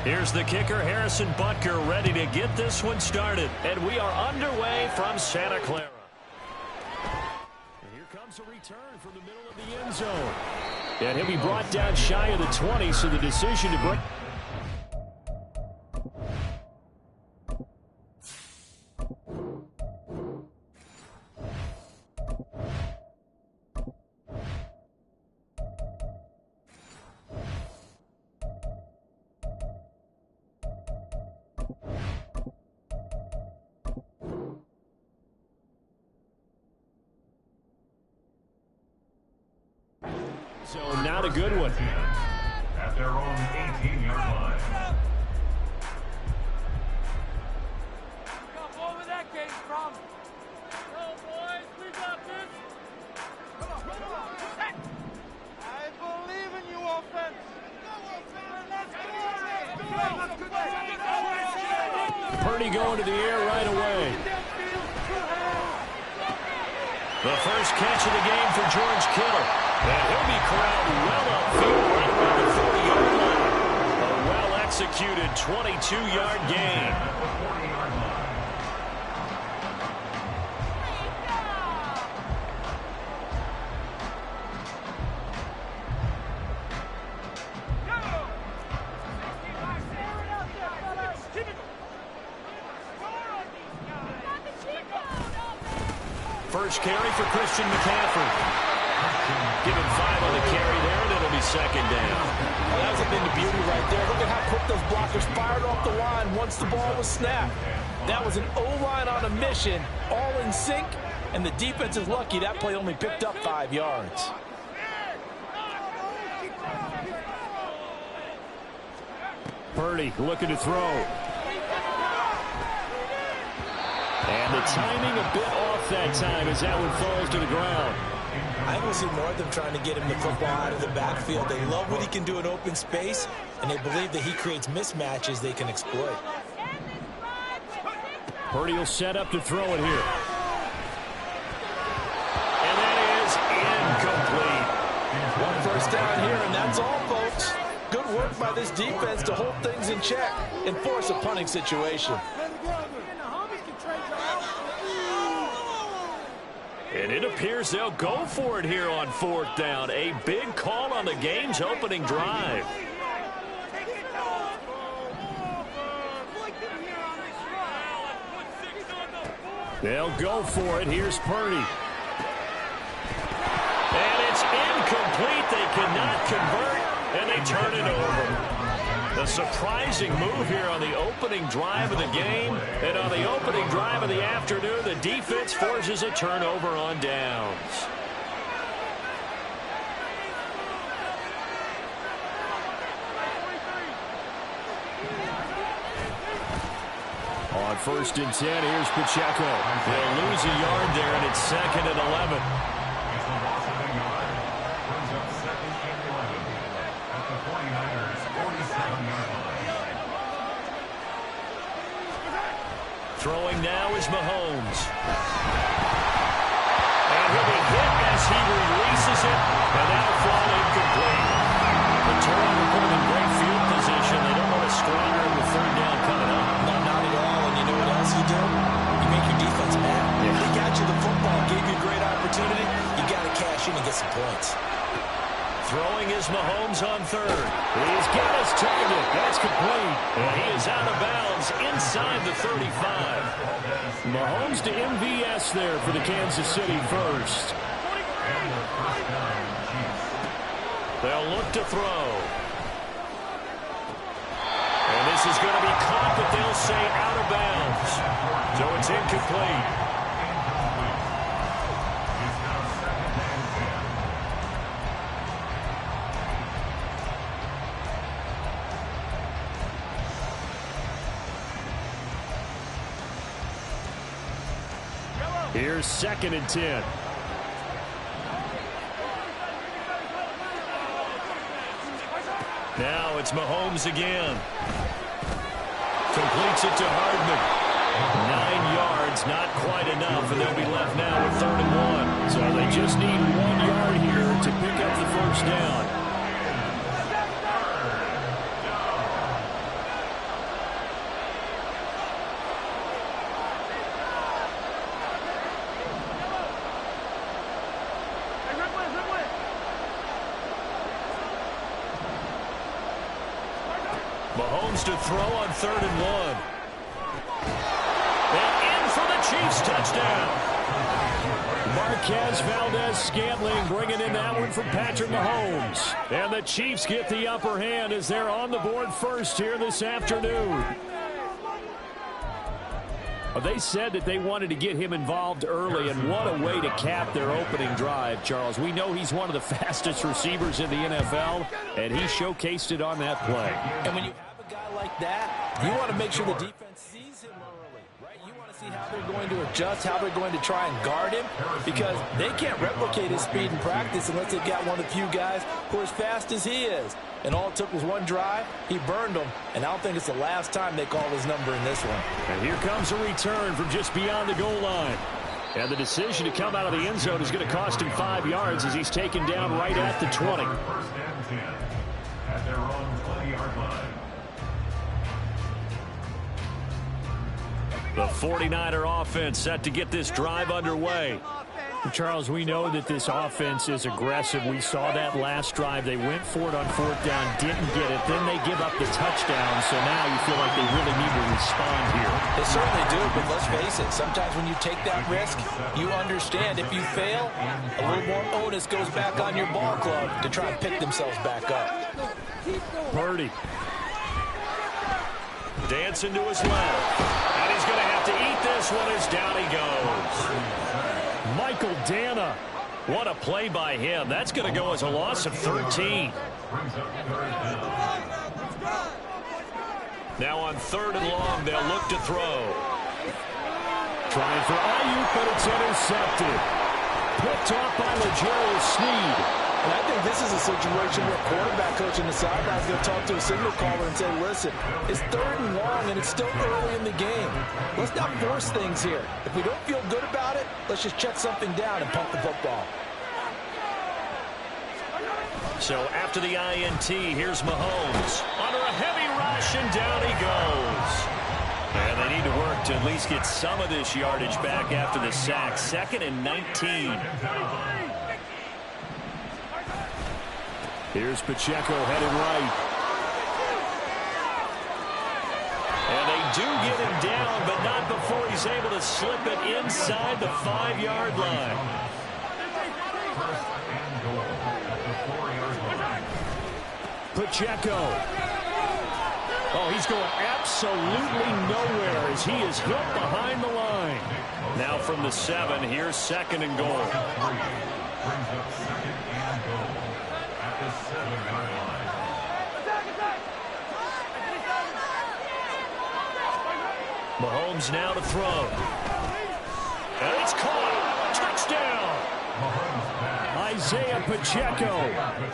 Here's the kicker, Harrison Butker, ready to get this one started. And we are underway from Santa Clara. And here comes a return from the middle of the end zone. And he'll be brought down shy of the 20, so the decision to break. So not a good one. At their own 18-yard line. Over that came from. Go, boys. We got this. Come on. I believe in you, offense. Purdy going to the air right away. The first catch of the game for George Kittle. And he'll be corralled well upfield right around the 40-yard line. A well-executed 22-yard gain. First carry for Christian McCaffrey. Give him 5 on the carry there, and it'll be second down. Well, that was a thing of beauty right there. Look at how quick those blockers fired off the line once the ball was snapped. That was an O-line on a mission, all in sync, and the defense is lucky that play only picked up 5 yards. Purdy looking to throw. And the timing a bit off that time as that one falls to the ground. I will see more of them trying to get him the football out of the backfield. They love what he can do in open space, and they believe that he creates mismatches they can exploit. Purdy will set up to throw it here. And that is incomplete. One first down here, and that's all, folks. Good work by this defense to hold things in check and force a punting situation. And it appears they'll go for it here on 4th down. A big call on the game's opening drive. They'll go for it. Here's Purdy. And it's incomplete. They cannot convert, and they turn it over. A surprising move here on the opening drive of the game. And on the opening drive of the afternoon, the defense forces a turnover on downs. On 1st and 10, here's Pacheco. They'll lose a yard there, and it's 2nd and 11. It's a loss of a yard. Brings up 2nd and 11 at the 49ers' 47-yard line. Throwing now is Mahomes. And he'll be hit as he releases it, and that'll fall incomplete. The turnover put him in great field position. They don't want to squander him with 3rd down coming up. No, not at all. And you know what else you do? You make your defense mad. Yeah. They got you the football, gave you a great opportunity. You got to cash in and get some points. Throwing is Mahomes on 3rd. He's got his target. That's complete. And he is out of bounds inside the 35. Mahomes to MVS there for the Kansas City first. They'll look to throw. And this is going to be caught, but they'll say out of bounds. So it's incomplete. Here's 2nd and 10. Now it's Mahomes again. Completes it to Hardman. 9 yards, not quite enough, and they'll be left now with 3rd and 1. So they just need 1 yard here to pick up the first down. Mahomes to throw on 3rd and 1. And in for the Chiefs touchdown. Marquez Valdez-Scantling bringing in that one from Patrick Mahomes. And the Chiefs get the upper hand as they're on the board first here this afternoon. They said that they wanted to get him involved early, and what a way to cap their opening drive, Charles. We know he's one of the fastest receivers in the NFL, and he showcased it on that play. And when you have a guy like that, you want to make sure the defense sees him early, right? You want to see how they're going to adjust, how they're going to try and guard him, because they can't replicate his speed in practice unless they've got one of the few guys who are as fast as he is. And all it took was one drive. He burned them, and I don't think it's the last time they call his number in this one. And here comes a return from just beyond the goal line. And the decision to come out of the end zone is going to cost him 5 yards as he's taken down right at the 20. First and 10 at their own 20-yard line. The 49er offense set to get this drive underway. Charles, we know that this offense is aggressive. We saw that last drive. They went for it on 4th down, didn't get it. Then they give up the touchdown, so now you feel like they really need to respond here. They certainly do, but let's face it, sometimes when you take that risk, you understand if you fail, a little more onus goes back on your ball club to try and pick themselves back up. Purdy. Dancing to his left. And he's going to have to eat this one as down he goes. Michael Dana. What a play by him. That's going to go as a loss of 13. Now on 3rd and long, they'll look to throw. Trying for Ayuk, but it's intercepted. Picked off by L'Jarius Sneed. And I think this is a situation where quarterback coach in the sideline is going to talk to a signal caller and say, listen, it's 3rd and long and it's still early in the game. Let's not force things here. If we don't feel good about it, let's just check something down and pump the football. So after the INT, here's Mahomes. Under a heavy rush, and down he goes. And they need to work to at least get some of this yardage back after the sack. 2nd and 19. Here's Pacheco headed right. And they do get him down, but not before he's able to slip it inside the 5-yard line. Pacheco. Oh, he's going absolutely nowhere as he is hit behind the line. Now from the 7, here's 2nd and goal. Brings up 2nd and goal at the 7-yard line. Mahomes now to throw. And it's caught. Touchdown. Isaiah Pacheco.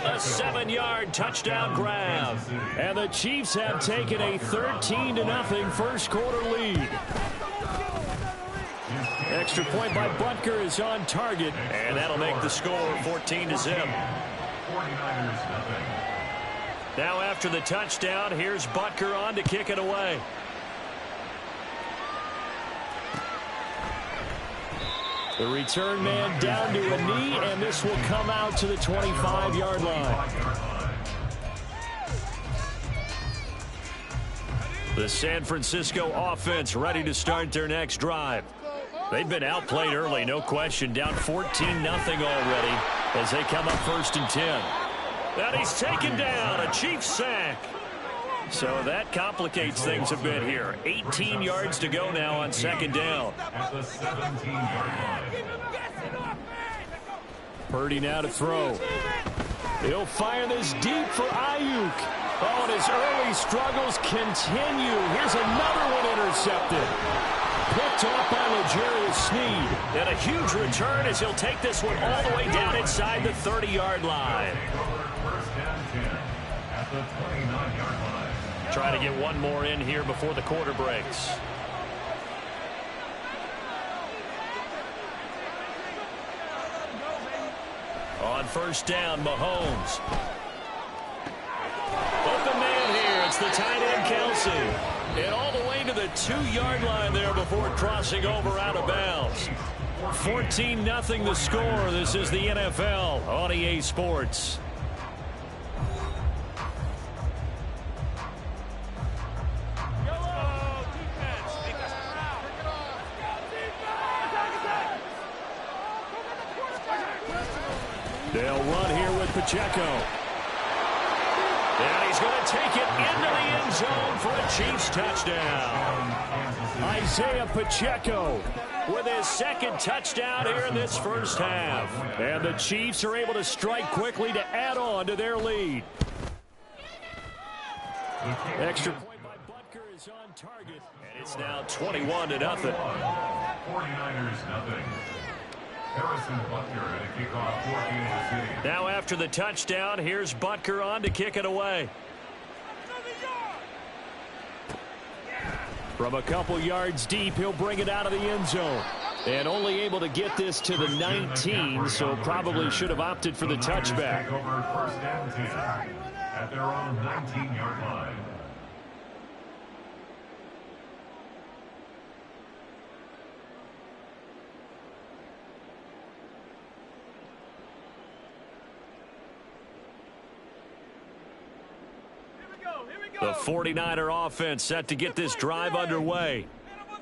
A 7-yard touchdown grab. And the Chiefs have taken a 13-0 first quarter lead. Extra point by Butker is on target. And that'll make the score 14-0. Now after the touchdown, here's Butker on to kick it away. The return man down to a knee, and this will come out to the 25-yard line. The San Francisco offense ready to start their next drive. They've been outplayed early, no question, down 14-0 already as they come up 1st and 10. And he's taken down, a Chiefs sack. So that complicates things a bit here. 18 yards to go now on 2nd down. At the 17-yard line. Purdy now to throw. He'll fire this deep for Ayuk. Oh, and his early struggles continue. Here's another one intercepted. Picked off by L'Jarius Sneed. And a huge return as he'll take this one all the way down inside the 30-yard line. 1st and 10 at the 29-yard line. Try to get one more in here before the quarter breaks. On 1st down, Mahomes. Open man here. It's the tight end, Kelsey. And all the way to the 2-yard line there before crossing over out of bounds. 14-0 the score. This is the NFL on EA Sports. They'll run here with Pacheco. And he's going to take it into the end zone for a Chiefs touchdown. Isaiah Pacheco with his second touchdown here in this first half. And the Chiefs are able to strike quickly to add on to their lead. Extra point by Butker is on target. And it's now 21-0. 49ers nothing. Harrison Butker at a kickoff for Kansas City. Now after the touchdown, here's Butker on to kick it away. From a couple yards deep, he'll bring it out of the end zone. And only able to get this to the 19, so probably should have opted for the touchback. Over first and 10 at their own 19-yard line. The 49er offense set to get this drive underway.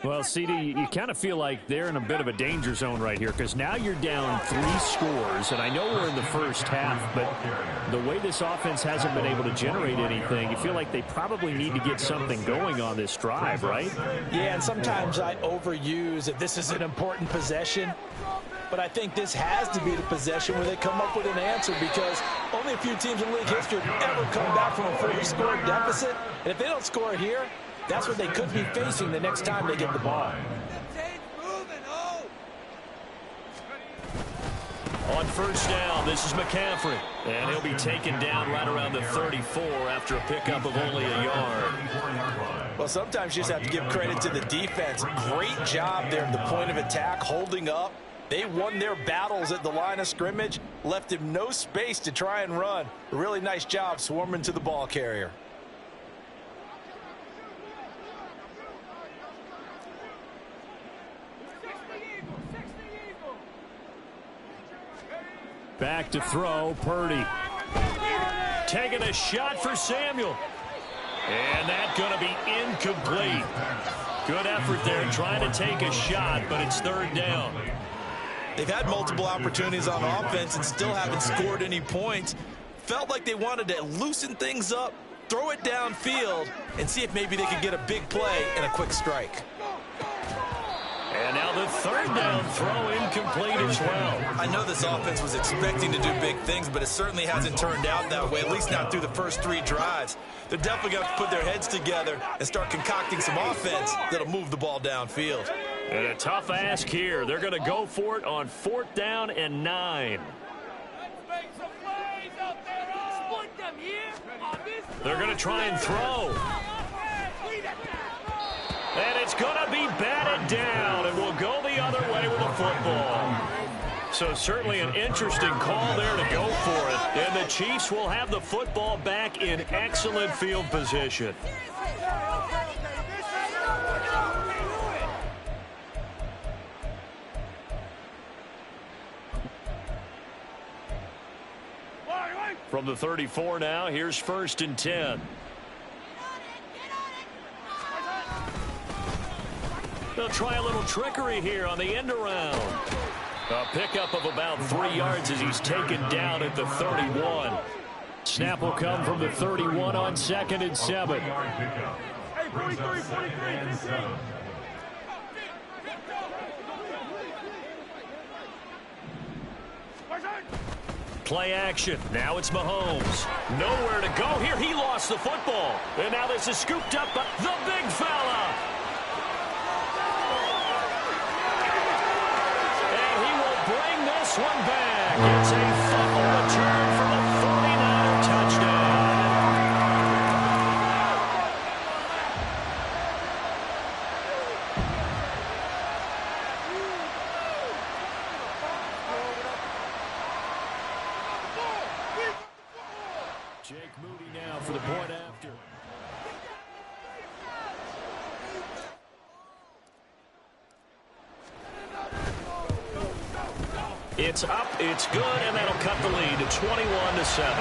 Well, CD, you kind of feel like they're in a bit of a danger zone right here because now you're down 3 scores, and I know we're in the first half, but the way this offense hasn't been able to generate anything, you feel like they probably need to get something going on this drive, right? Yeah, and sometimes I overuse that this is an important possession. But I think this has to be the possession where they come up with an answer because only a few teams in league history have ever come back from a 40-score deficit. And if they don't score it here, that's what they could be facing the next time they get the ball. On first down, this is McCaffrey. And he'll be taken down right around the 34 after a pickup of only a yard. Well, sometimes you just have to give credit to the defense. Great job there at the point of attack, holding up. They won their battles at the line of scrimmage, left him no space to try and run. A really nice job swarming to the ball carrier. Back to throw, Purdy. Taking a shot for Samuel. And that's going to be incomplete. Good effort there trying to take a shot, but it's third down. They've had multiple opportunities on offense and still haven't scored any points. Felt like they wanted to loosen things up, throw it downfield, and see if maybe they could get a big play and a quick strike. And now the third down throw incomplete as well. I know this offense was expecting to do big things, but it certainly hasn't turned out that way, at least not through the first 3 drives. They're definitely going to put their heads together and start concocting some offense that'll move the ball downfield. And a tough ask here. They're going to go for it on 4th down and 9. They're going to try and throw. And it's going to be batted down, and we'll go the other way with the football. So certainly an interesting call there to go for it. And the Chiefs will have the football back in excellent field position. From the 34 now, here's 1st and 10. They'll try a little trickery here on the end around. A pickup of about 3 yards as he's taken down at the 31. Snap will come from the 31 on 2nd and 7. Hey, 43, 43. Play action. Now it's Mahomes. Nowhere to go here. He lost the football. And now this is scooped up by the big fella. And he will bring this one back. It's a fumble return for the 49er touchdown. Jake Moody now for the point after. It's up, it's good, and that'll cut the lead to 21-7.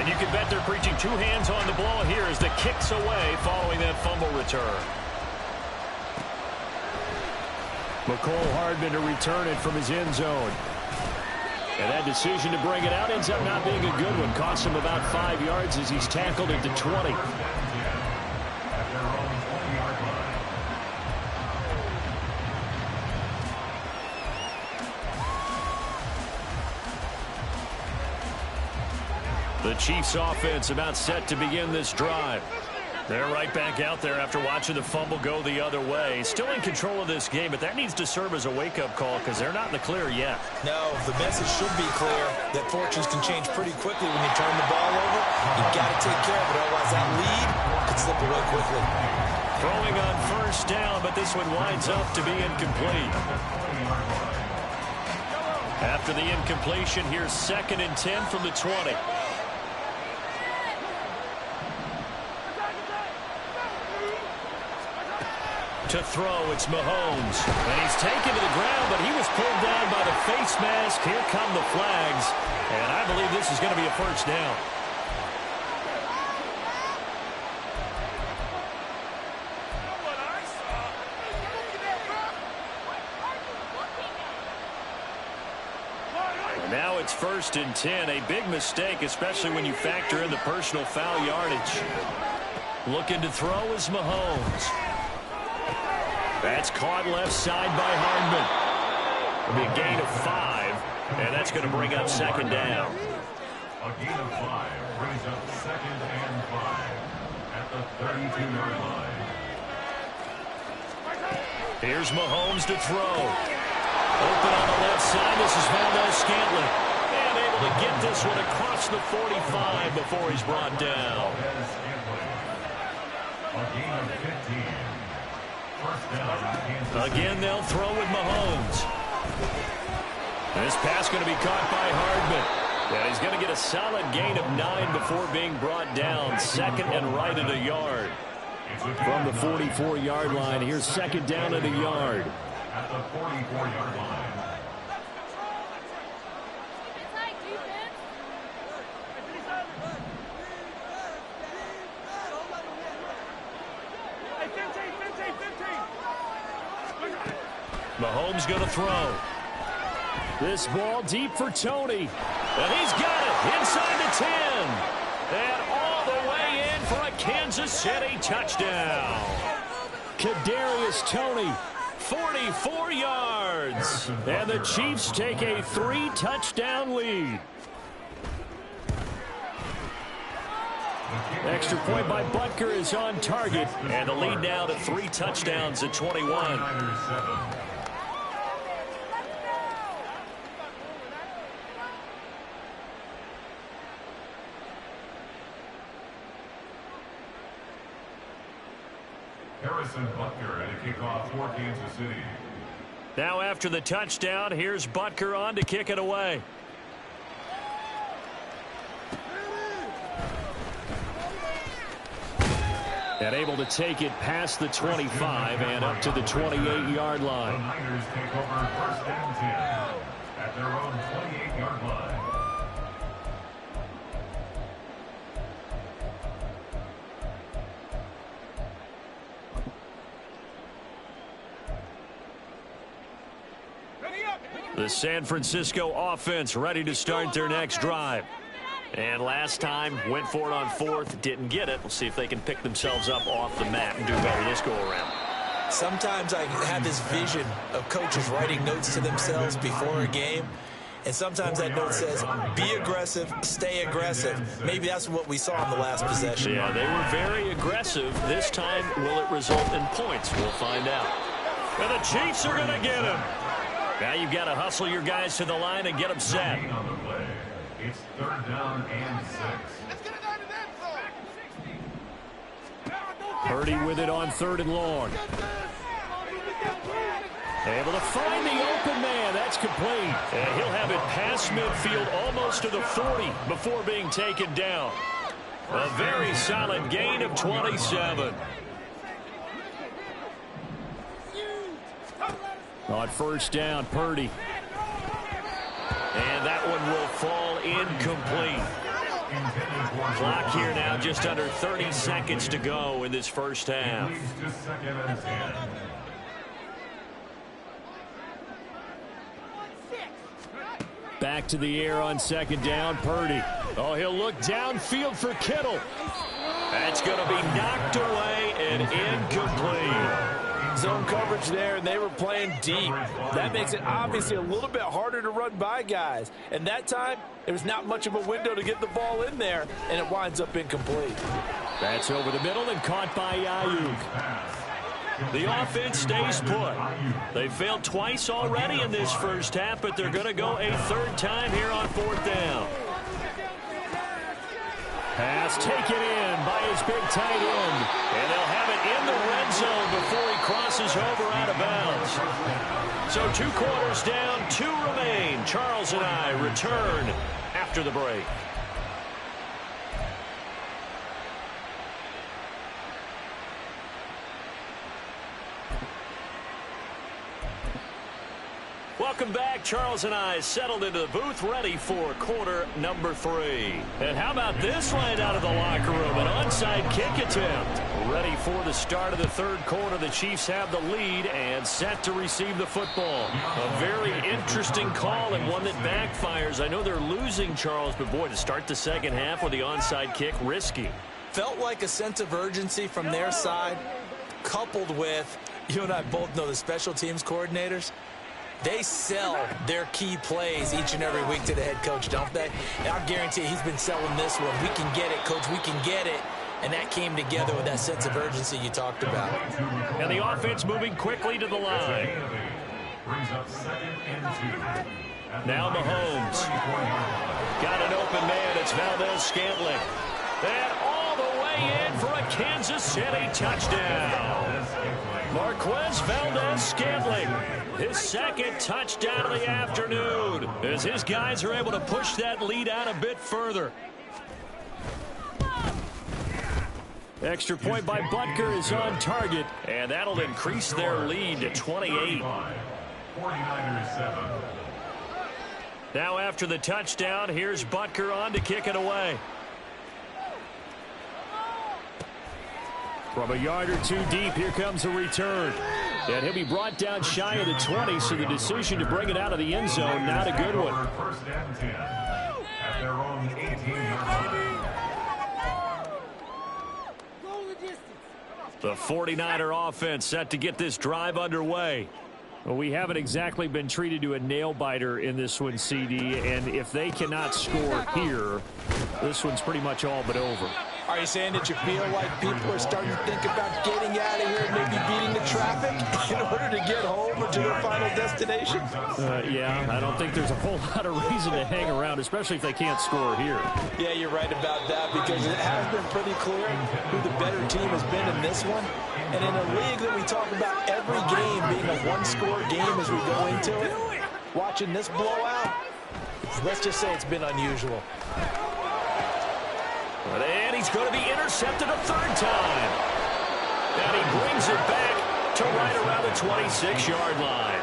And you can bet they're preaching two hands on the ball here as the kick's away following that fumble return. McCole Hardman to return it from his end zone. And that decision to bring it out ends up not being a good one. Costs him about 5 yards as he's tackled at the 20. The Chiefs offense about set to begin this drive. They're right back out there after watching the fumble go the other way. Still in control of this game, but that needs to serve as a wake-up call because they're not in the clear yet. No, the message should be clear that fortunes can change pretty quickly when you turn the ball over. You've got to take care of it, otherwise that lead could slip away quickly. Throwing on first down, but this one winds up to be incomplete. After the incompletion, here's 2nd and 10 from the 20. To throw, it's Mahomes. And he's taken to the ground, but he was pulled down by the face mask. Here come the flags. And I believe this is going to be a first down. And now it's 1st and 10. A big mistake, especially when you factor in the personal foul yardage. Looking to throw is Mahomes. That's caught left side by Hardman. It'll be a gain of 5, and that's going to bring up 2nd down. A gain of 5 brings up 2nd and 5 at the 32-yard line. Here's Mahomes to throw. Open on the left side. This is Valdez-Scantling. And able to get this one across the 45 before he's brought down. A gain of 15. Again, they'll throw with Mahomes. This pass going to be caught by Hardman. And he's going to get a solid gain of 9 before being brought down. 2nd and right at a yard. From the 44-yard line, here's 2nd down at a yard. At the 44-yard line. Mahomes going to throw. This ball deep for Tony. And he's got it inside the 10. And all the way in for a Kansas City touchdown. Kadarius Toney, 44 yards. And the Chiefs take a 3-touchdown lead. Extra point by Butker is on target. And the lead now to 3 touchdowns at 21. Butker at a kickoff for Kansas City. Now after the touchdown, here's Butker on to kick it away. And able to take it past the 25 and up to the 28-yard line. The Niners take over 1st and 10 at their own 28-yard line. The San Francisco offense ready to start their next drive. And last time, went for it on 4th, didn't get it. We'll see if they can pick themselves up off the mat and do better this go-around. Sometimes I have this vision of coaches writing notes to themselves before a game. And sometimes that note says, be aggressive, stay aggressive. Maybe that's what we saw in the last possession. Yeah, they were very aggressive. This time, will it result in points? We'll find out. And the Chiefs are going to get him. Now you've got to hustle your guys to the line and get them set. It's 3rd down and 6. Purdy with it on 3rd and long. Able to find the open man. That's complete. And he'll have it past midfield almost to the 40 before being taken down. A very solid gain of 27. On 1st down, Purdy. And that one will fall incomplete. Clock here now, just under 30 seconds to go in this first half. Just second and 10. Back to the air on second down, Purdy. Oh, he'll look downfield for Kittle. That's going to be knocked away and incomplete. Zone coverage there, and they were playing deep. That makes it obviously a little bit harder to run by guys. And that time, there's not much of a window to get the ball in there, and it winds up incomplete. That's over the middle and caught by Ayuk. The offense stays put. They failed twice already in this first half, but they're going to go a third time here on fourth down. Pass taken in by his big tight end. And they'll have it in the red zone before he crosses over out of bounds. So 2 quarters down, 2 remain. Charles and I return after the break. Welcome back. Charles and I settled into the booth, ready for quarter number 3. And how about this right out of the locker room? An onside kick attempt. Ready for the start of the third quarter. The Chiefs have the lead and set to receive the football. A very interesting call and one that backfires. I know they're losing, Charles, but boy, to start the second half with the onside kick, risky. Felt like a sense of urgency from their side, coupled with, you and I both know the special teams coordinators. They sell their key plays each and every week to the head coach, don't they? And I guarantee you he's been selling this one. We can get it, coach. We can get it. And that came together with that sense of urgency you talked about. And the offense moving quickly to the line. Now Mahomes. Got an open man. It's Valdez-Scantling. And all the way in for a Kansas City touchdown. Marquez Valdez-Scantling. His second touchdown of the afternoon as his guys are able to push that lead out a bit further. Extra point by Butker is on target, and that'll increase their lead to 28. Now after the touchdown, here's Butker on to kick it away. From a yard or 2 deep, here comes a return. And he'll be brought down shy of the 20, so the decision to bring it out of the end zone, not a good one. First and 10 at their own 18-yard line. The 49er offense set to get this drive underway. Well, we haven't exactly been treated to a nail-biter in this one, CD, and if they cannot score here, this one's pretty much all but over. Are you saying that you feel like people are starting to think about getting out of here and maybe beating the traffic in order to get home or to their final destination? Yeah, I don't think there's a whole lot of reason to hang around, especially if they can't score here. Yeah, you're right about that because it has been pretty clear who the better team has been in this one. And in a league that we talk about every game being a one-score game as we go into it, watching this blowout, let's just say it's been unusual. And he's going to be intercepted a third time. And he brings it back to right around the 26-yard line.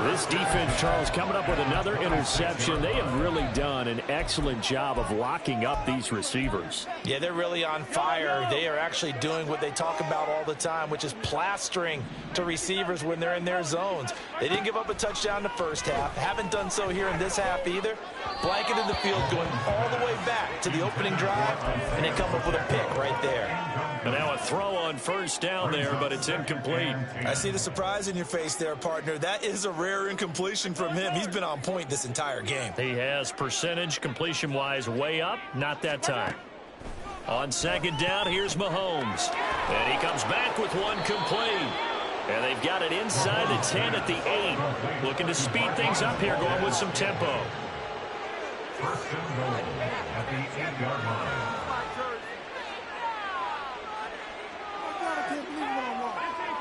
This defense, Charles, coming up with another interception. They have really done an excellent job of locking up these receivers. Yeah, they're really on fire. They are actually doing what they talk about all the time, which is plastering to receivers when they're in their zones. They didn't give up a touchdown in the first half. Haven't done so here in this half either. Blanketed the field going all the way back to the opening drive, and they come up with a pick right there. And now a throw on first down there, but it's incomplete. I see the surprise in your face there, partner. That is a rare incompletion from him. He's been on point this entire game. He has percentage completion-wise way up, not that time. On second down, here's Mahomes. And he comes back with one complete. And they've got it inside the 10 at the 8. Looking to speed things up here, going with some tempo. First and goal at the 8-yard line.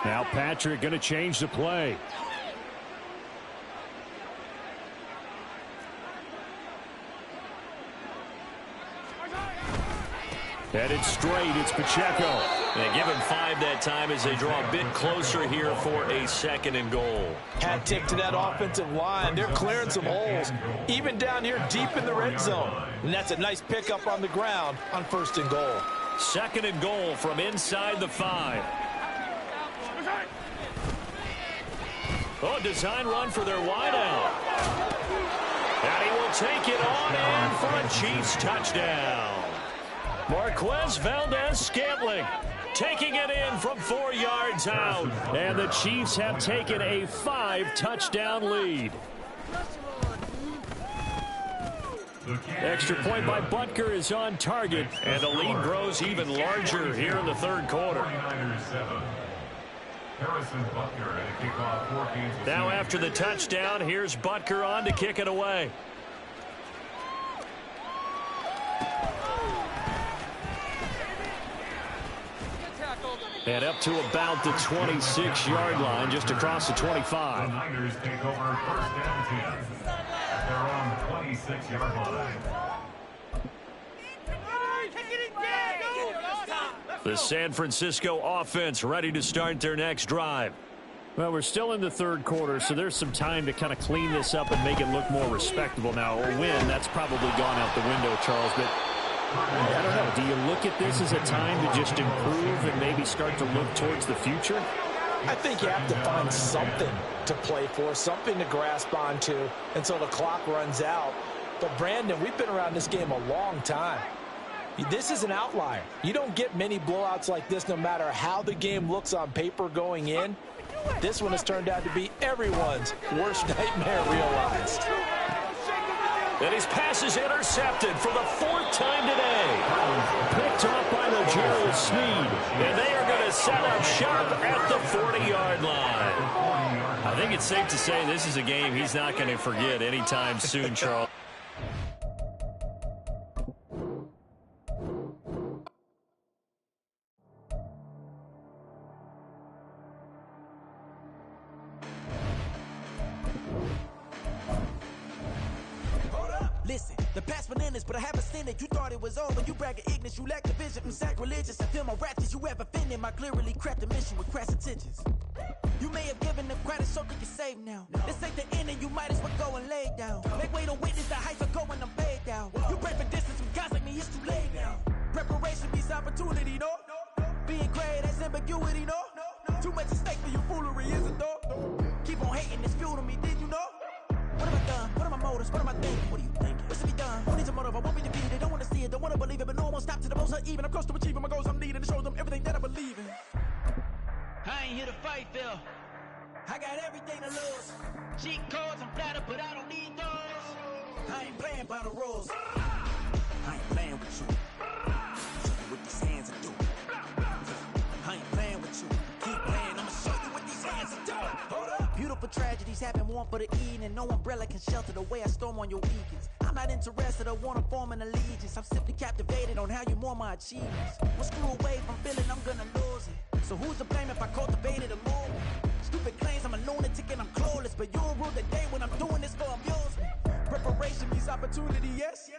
Now Patrick going to change the play. Headed straight, it's Pacheco. They give him 5 that time as they draw a bit closer here for a 2nd and goal. Hat tip to that offensive line. They're clearing some holes, even down here deep in the red zone. And that's a nice pickup on the ground on 1st and goal. 2nd and goal from inside the 5. Oh, design run for their wideout. And he will take it on in for a Chiefs touchdown. Marquez Valdez-Scantling taking it in from 4 yards out. And the Chiefs have taken a 5-touchdown lead. Extra point by Butker is on target. And the lead grows even larger here in the 3rd quarter. Now after the touchdown, here's Butker on to kick it away. And up to about the 26-yard line, just across the 25. The Niners take over 1st and 10 at their own 26-yard line. The San Francisco offense ready to start their next drive. Well, we're still in the 3rd quarter, so there's some time to kind of clean this up and make it look more respectable. Now, a win, that's probably gone out the window, Charles, but I don't know. Do you look at this as a time to just improve and maybe start to look towards the future? I think you have to find something to play for, something to grasp onto until the clock runs out. But, Brandon, we've been around this game a long time. This is an outlier. You don't get many blowouts like this no matter how the game looks on paper going in. This one has turned out to be everyone's worst nightmare realized. And his pass is intercepted for the 4th time today. Picked off by L'Jarius Sneed. And they are going to set up shop at the 40-yard line. I think it's safe to say this is a game he's not going to forget anytime soon, Charles. Listen, the past bananas, but I haven't seen it. You thought it was over. You bragging ignorance. You lack the vision from sacrilegious. I feel my ratchets. You have offended my clearly crafted mission with crass intentions. You may have given them credit so you can save now. This ain't the end and you might as well go and lay down. Make way to witness the heights are going, I'm paid down. You pray for distance with guys like me, it's too late now. Preparation beats opportunity, no? Being great, that's ambiguity, no? Too much at stake for you foolery, is it though? Keep on hating, it's fuel to me, did you know? What have I done? What are my motives? What am I thinking? What are you thinking? What's to be done? Who needs a motive? I won't be defeated. They don't want to see it, don't want to believe it, but no one won't stop to the most uneven. I'm close to achieving my goals. I'm needing to show them everything that I believe in. I ain't here to fight, Phil. I got everything to lose. Cheat codes, I'm flattered, but I don't need those. I ain't playing by the rules. I ain't playing with you. Show you what these hands are doing. I ain't playing with you. Keep playing, I'ma show you what these hands are doing. Hold up. Beautiful tragedies happen, one for the evening. No umbrella can shelter the way I storm on your weekends. I'm not interested, I wanna form an allegiance. I'm simply captivated on how you mourn my achievements. One screw away from feeling I'm gonna lose it. So who's to blame if I cultivated a move? Stupid claims I'm a lunatic and I'm clueless, but you'll rule the day when I'm doing this for amusement. Preparation means opportunity, yes.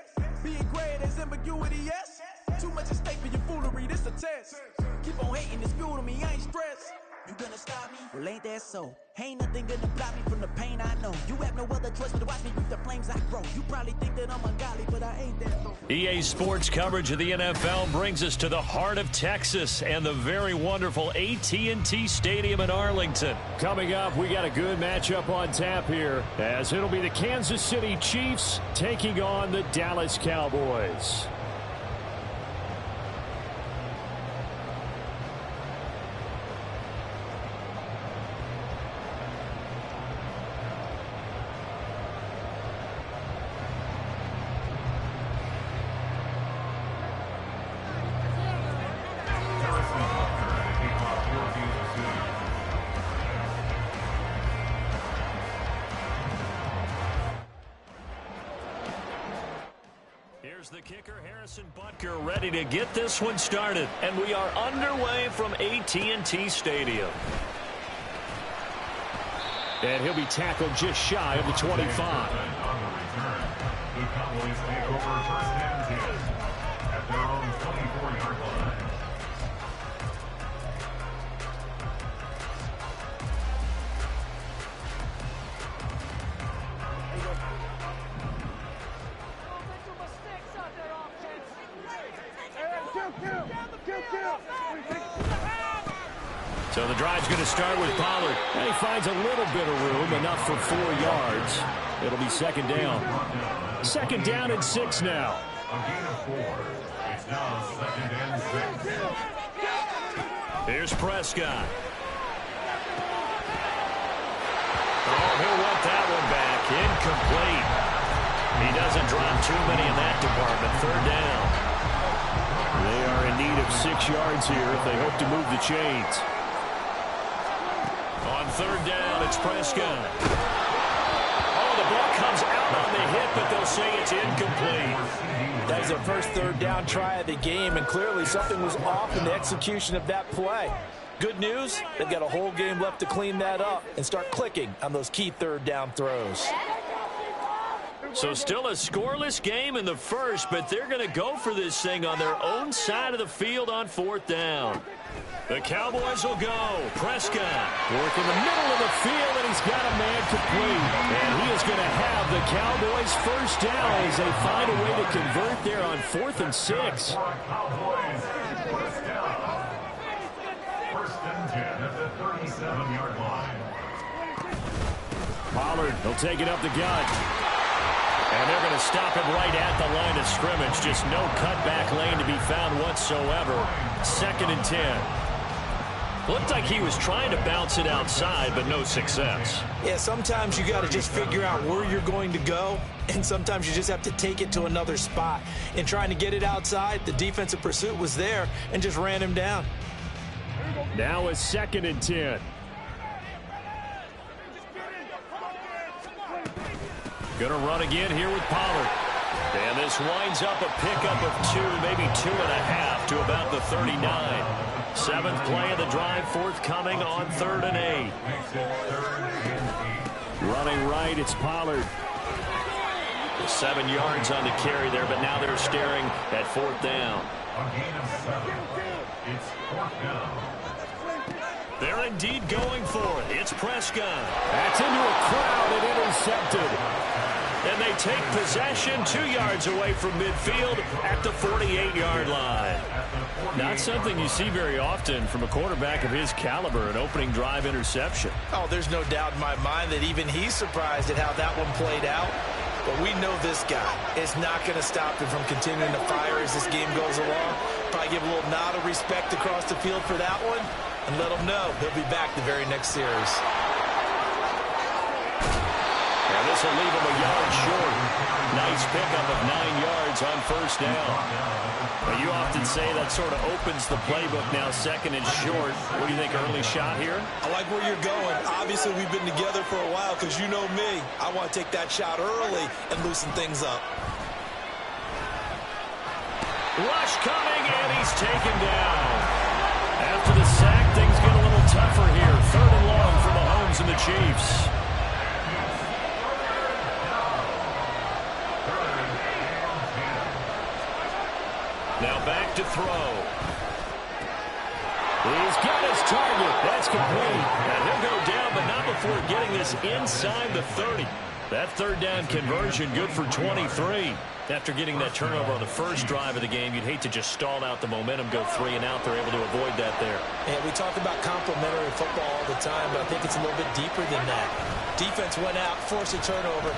Being great is ambiguity, yes. Too much at stake for your foolery, this a test. Keep on hating, it's fuel to me, I ain't stressed. You gonna stop me? Well, ain't that so? Ain't nothing gonna block me from the pain I know. You have no other choice but to watch me reap the flames I grow. You probably think that I'm ungodly, but I ain't that though. EA Sports coverage of the NFL brings us to the heart of Texas and the very wonderful AT&T Stadium in Arlington. Coming up, we got a good matchup on tap here, as it'll be the Kansas City Chiefs taking on the Dallas Cowboys. Here's the kicker, Harrison Butker, ready to get this one started. And we are underway from AT&T Stadium. And he'll be tackled just shy of the 25. On the return, the Cowboys take over 1st and 10 at their own 24-yard So the drive's going to start with Pollard. And he finds a little bit of room, enough for 4 yards. It'll be second down. Second down and 6 now. A gain of 4. It's now second and 6. Here's Prescott. Oh, he'll want that one back. Incomplete. He doesn't drop too many in that department. Third down. They are in need of 6 yards here if they hope to move the chains. On third down, it's Prescott. Oh, the ball comes out on the hit, but they'll say it's incomplete. That was their first third down try of the game, and clearly something was off in the execution of that play. Good news, they've got a whole game left to clean that up and start clicking on those key third down throws. So still a scoreless game in the first, but they're going to go for this thing on their own side of the field on fourth down. The Cowboys will go. Prescott working the middle of the field, and he's got a man complete. And he is going to have the Cowboys first down as they find a way to convert there on 4th and 6. Cowboys first down. First and 10 at the 37-yard line. Pollard, he'll take it up the gut. And they're going to stop him right at the line of scrimmage. Just no cutback lane to be found whatsoever. Second and 10. Looked like he was trying to bounce it outside, but no success. Yeah, sometimes you got to just figure out where you're going to go, and sometimes you just have to take it to another spot. In trying to get it outside, the defensive pursuit was there and just ran him down. Now a second and 10. Going to run again here with Pollard. And this winds up a pickup of 2, maybe 2.5 to about the 39. 7th play of the drive forthcoming on 3rd and 8. Running right, it's Pollard. 7 yards on the carry there, but now they're staring at 4th down. A gain of 7. It's 4th down. They're indeed going for it. It's Prescott. That's into a crowd and intercepted. And they take possession 2 yards away from midfield at the 48-yard line. Not something you see very often from a quarterback of his caliber, an opening drive interception. Oh, there's no doubt in my mind that even he's surprised at how that one played out. But we know this guy is not going to stop him from continuing to fire as this game goes along. Probably give a little nod of respect across the field for that one and let him know he'll be back the very next series. And this will leave him a yard short. Nice pickup of 9 yards on first down. But you often say that sort of opens the playbook now, second and short. What do you think, early shot here? I like where you're going. Obviously, we've been together for a while because you know me. I want to take that shot early and loosen things up. Rush coming, and he's taken down. After the sack, things get a little tougher here. 3rd and long for Mahomes and the Chiefs. Now back to throw. He's got his target. That's complete. And he'll go down, but not before getting this inside the 30. That third down conversion good for 23. After getting that turnover on the first drive of the game, you'd hate to just stall out the momentum, go 3 and out. They're able to avoid that there. And we talk about complementary football all the time, but I think it's a little bit deeper than that. Defense went out, forced a turnover,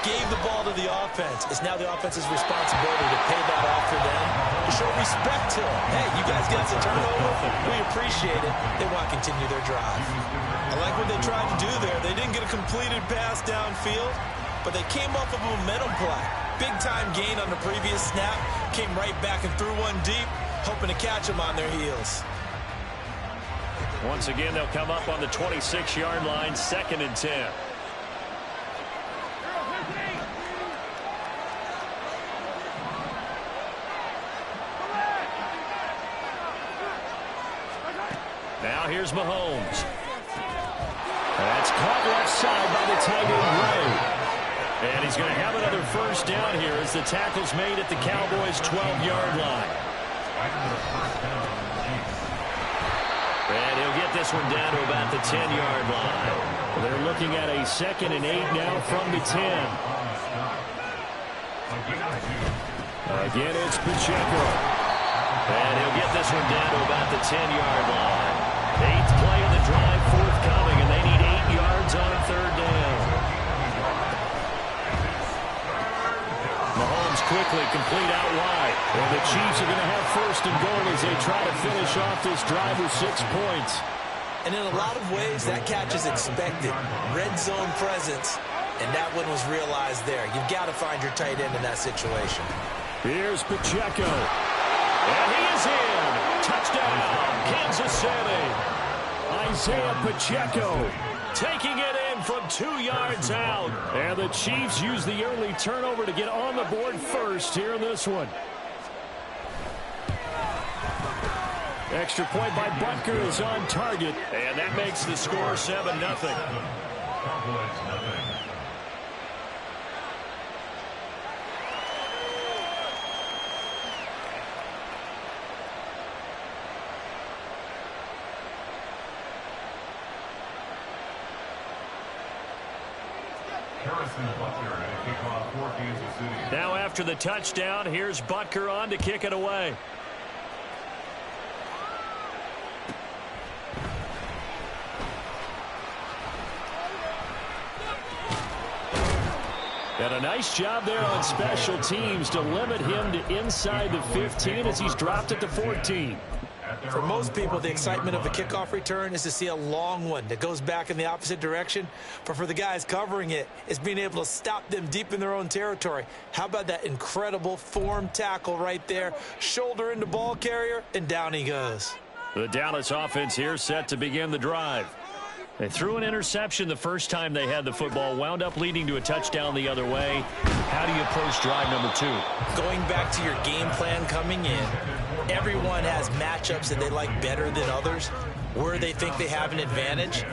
gave the ball to the offense. It's now the offense's responsibility to pay that off for them, to show respect to them. Hey, you guys got some turnover. We appreciate it. They want to continue their drive. I like what they tried to do there. They didn't get a completed pass downfield, but they came up with a momentum play. Big-time gain on the previous snap. Came right back and threw one deep, hoping to catch them on their heels. Once again, they'll come up on the 26-yard line, 2nd and 10. Now here's Mahomes. That's caught left side by the tight end Ray. And he's going to have another first down here as the tackle's made at the Cowboys' 12-yard line. And he'll get this one down to about the 10-yard line. They're looking at a 2nd and 8 now from the 10. Again, it's Pacheco. And he'll get this one down to about the 10-yard line. 8th play of quickly, complete out wide. And the Chiefs are going to have first and goal as they try to finish off this drive with 6 points. And in a lot of ways, that catch is expected. Red zone presence, and that one was realized there. You've got to find your tight end in that situation. Here's Pacheco. And he is in. Touchdown, Kansas City. Isaiah Pacheco taking it in from 2 yards out. And the Chiefs use the early turnover to get on the board first here in this one. Extra point by Butker is on target. And that makes the score 7-0. Now after the touchdown, here's Butker on to kick it away. And a nice job there on special teams to limit him to inside the 15 as he's dropped it to 14. For most people, the excitement of a kickoff return is to see a long one that goes back in the opposite direction. But for the guys covering it, it's being able to stop them deep in their own territory. How about that incredible form tackle right there? Shoulder into ball carrier, and down he goes. The Dallas offense here set to begin the drive. They threw an interception the first time they had the football, wound up leading to a touchdown the other way. How do you approach drive number 2? Going back to your game plan coming in, everyone has matchups that they like better than others. Where they think they have an advantage,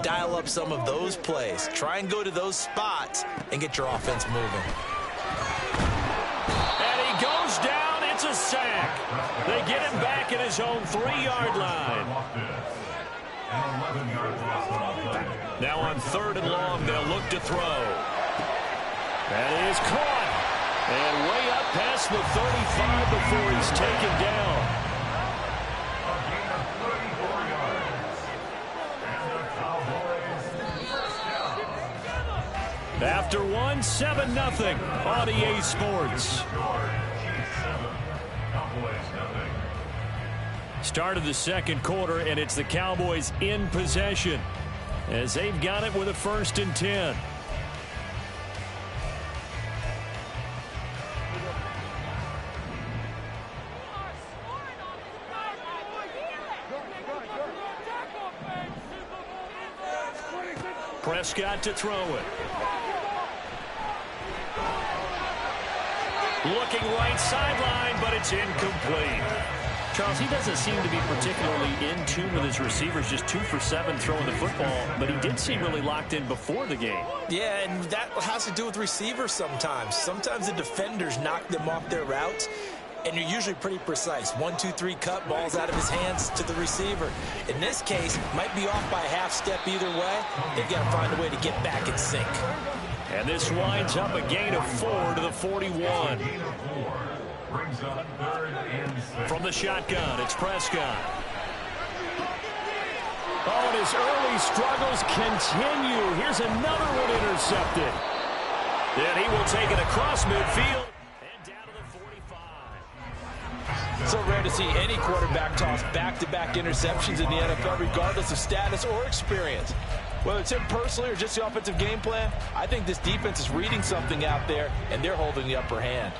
dial up some of those plays. Try and go to those spots and get your offense moving. And he goes down. It's a sack. They get him back at his own 3-yard line. Now on 3rd and long, they'll look to throw. That is caught. And way up past the 35 before he's taken down. After one, 7-0 on EA Sports. Start of the second quarter, and it's the Cowboys in possession as they've got it with a 1st and 10. Prescott to throw it. Looking right sideline, but it's incomplete. Charles, he doesn't seem to be particularly in tune with his receivers, just 2 for 7 throwing the football, but he did seem really locked in before the game. Yeah, and that has to do with receivers sometimes. Sometimes the defenders knock them off their routes, and you're usually pretty precise. 1, 2, 3 cut, balls out of his hands to the receiver. In this case, might be off by a half step either way. They've got to find a way to get back in sync. And this winds up a gain of 4 to the 41. From the shotgun, it's Prescott. Oh, and his early struggles continue. Here's another one intercepted. Then he will take it across midfield. It's so rare to see any quarterback toss back-to-back interceptions in the NFL, regardless of status or experience. Whether it's him personally or just the offensive game plan, I think this defense is reading something out there, and they're holding the upper hand.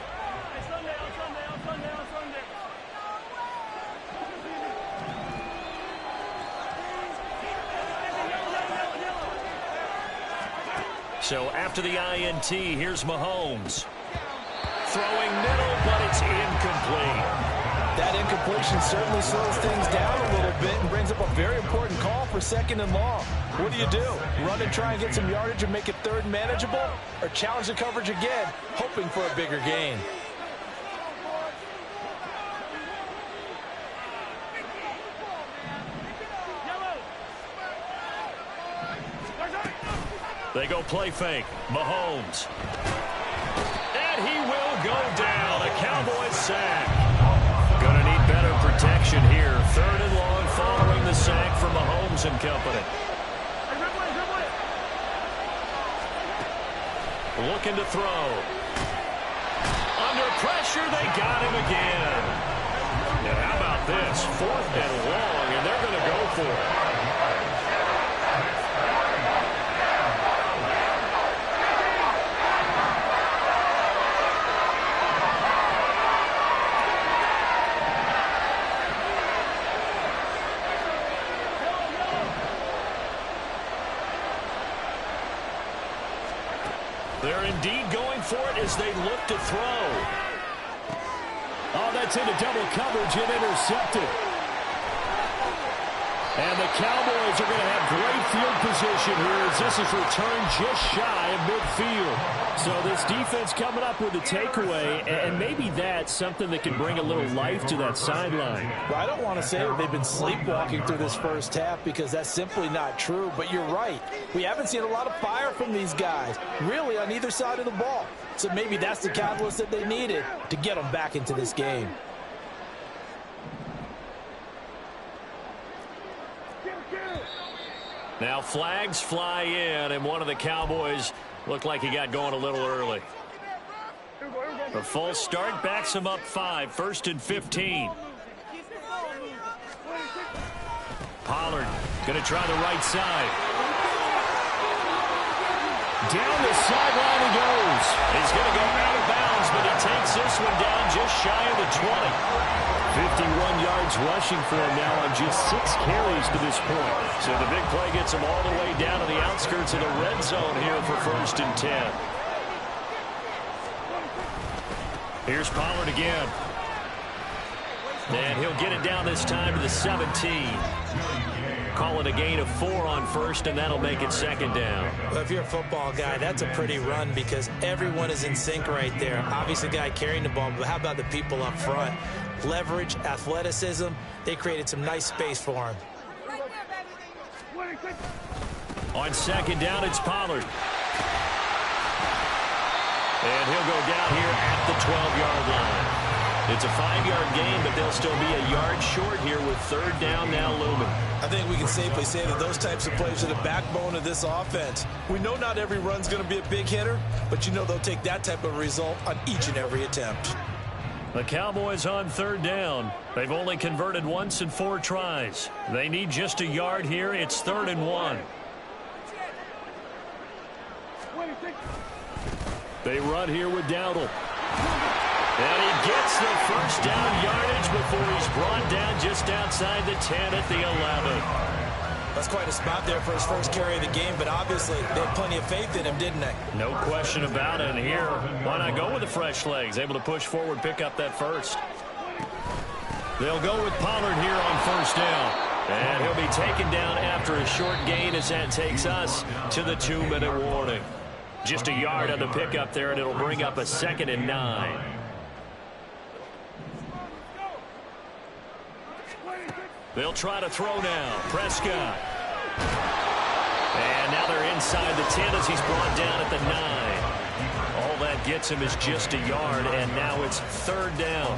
So after the INT, here's Mahomes. Throwing middle, but it's incomplete. That incompletion certainly slows things down a little bit and brings up a very important call for 2nd and long. What do? Run and try and get some yardage and make it 3rd and manageable? Or challenge the coverage again, hoping for a bigger gain? They go play fake. Mahomes. And he will go down. A Cowboys sack. Going to need better protection here. 3rd and long following the sack from Mahomes and company. Looking to throw. Under pressure, they got him again. And how about this? 4th and long, and they're going to go for it. They're indeed going for it as they look to throw. Oh, that's into double coverage and intercepted. And the Cowboys are going to have great field position here as this is returned just shy of midfield. So this defense coming up with a takeaway, and maybe that's something that can bring a little life to that sideline. Well, I don't want to say that they've been sleepwalking through this first half because that's simply not true, but you're right. We haven't seen a lot of fire from these guys, really, on either side of the ball. So maybe that's the catalyst that they needed to get them back into this game. Now flags fly in, and one of the Cowboys looked like he got going a little early. The false start backs him up 5, 1st and 15. Pollard going to try the right side. Down the sideline he goes. He's going to go out of bounds, but he takes this one down just shy of the 20. 51 yards rushing for him now on just 6 carries to this point. So the big play gets him all the way down to the outskirts of the red zone here for 1st and 10. Here's Pollard again. And he'll get it down this time to the 17. Call it a gain of 4 on 1st, and that'll make it 2nd down. Well, if you're a football guy, that's a pretty run because everyone is in sync right there. Obviously, the guy carrying the ball, but how about the people up front? Leverage, athleticism, they created some nice space for him. On 2nd down, it's Pollard. And he'll go down here at the 12-yard line. It's a 5-yard gain, but they'll still be a yard short here with 3rd down now looming. I think we can safely say that those types of plays are the backbone of this offense. We know not every run's going to be a big hitter, but you know they'll take that type of result on each and every attempt. The Cowboys on 3rd down. They've only converted once in 4 tries. They need just a yard here. It's 3rd and 1. They run here with Dowdle. And he gets the 1st down yardage before he's brought down just outside the 10 at the 11. That's quite a spot there for his first carry of the game, but obviously they had plenty of faith in him, didn't they? No question about it. And here, why not go with the fresh legs? Able to push forward, pick up that 1st. They'll go with Pollard here on 1st down. And he'll be taken down after a short gain as that takes us to the 2-minute warning. Just a yard on the pickup there, and it'll bring up a 2nd and 9. They'll try to throw now. Prescott. And now they're inside the 10 as he's brought down at the 9. All that gets him is just a yard, and now it's 3rd down.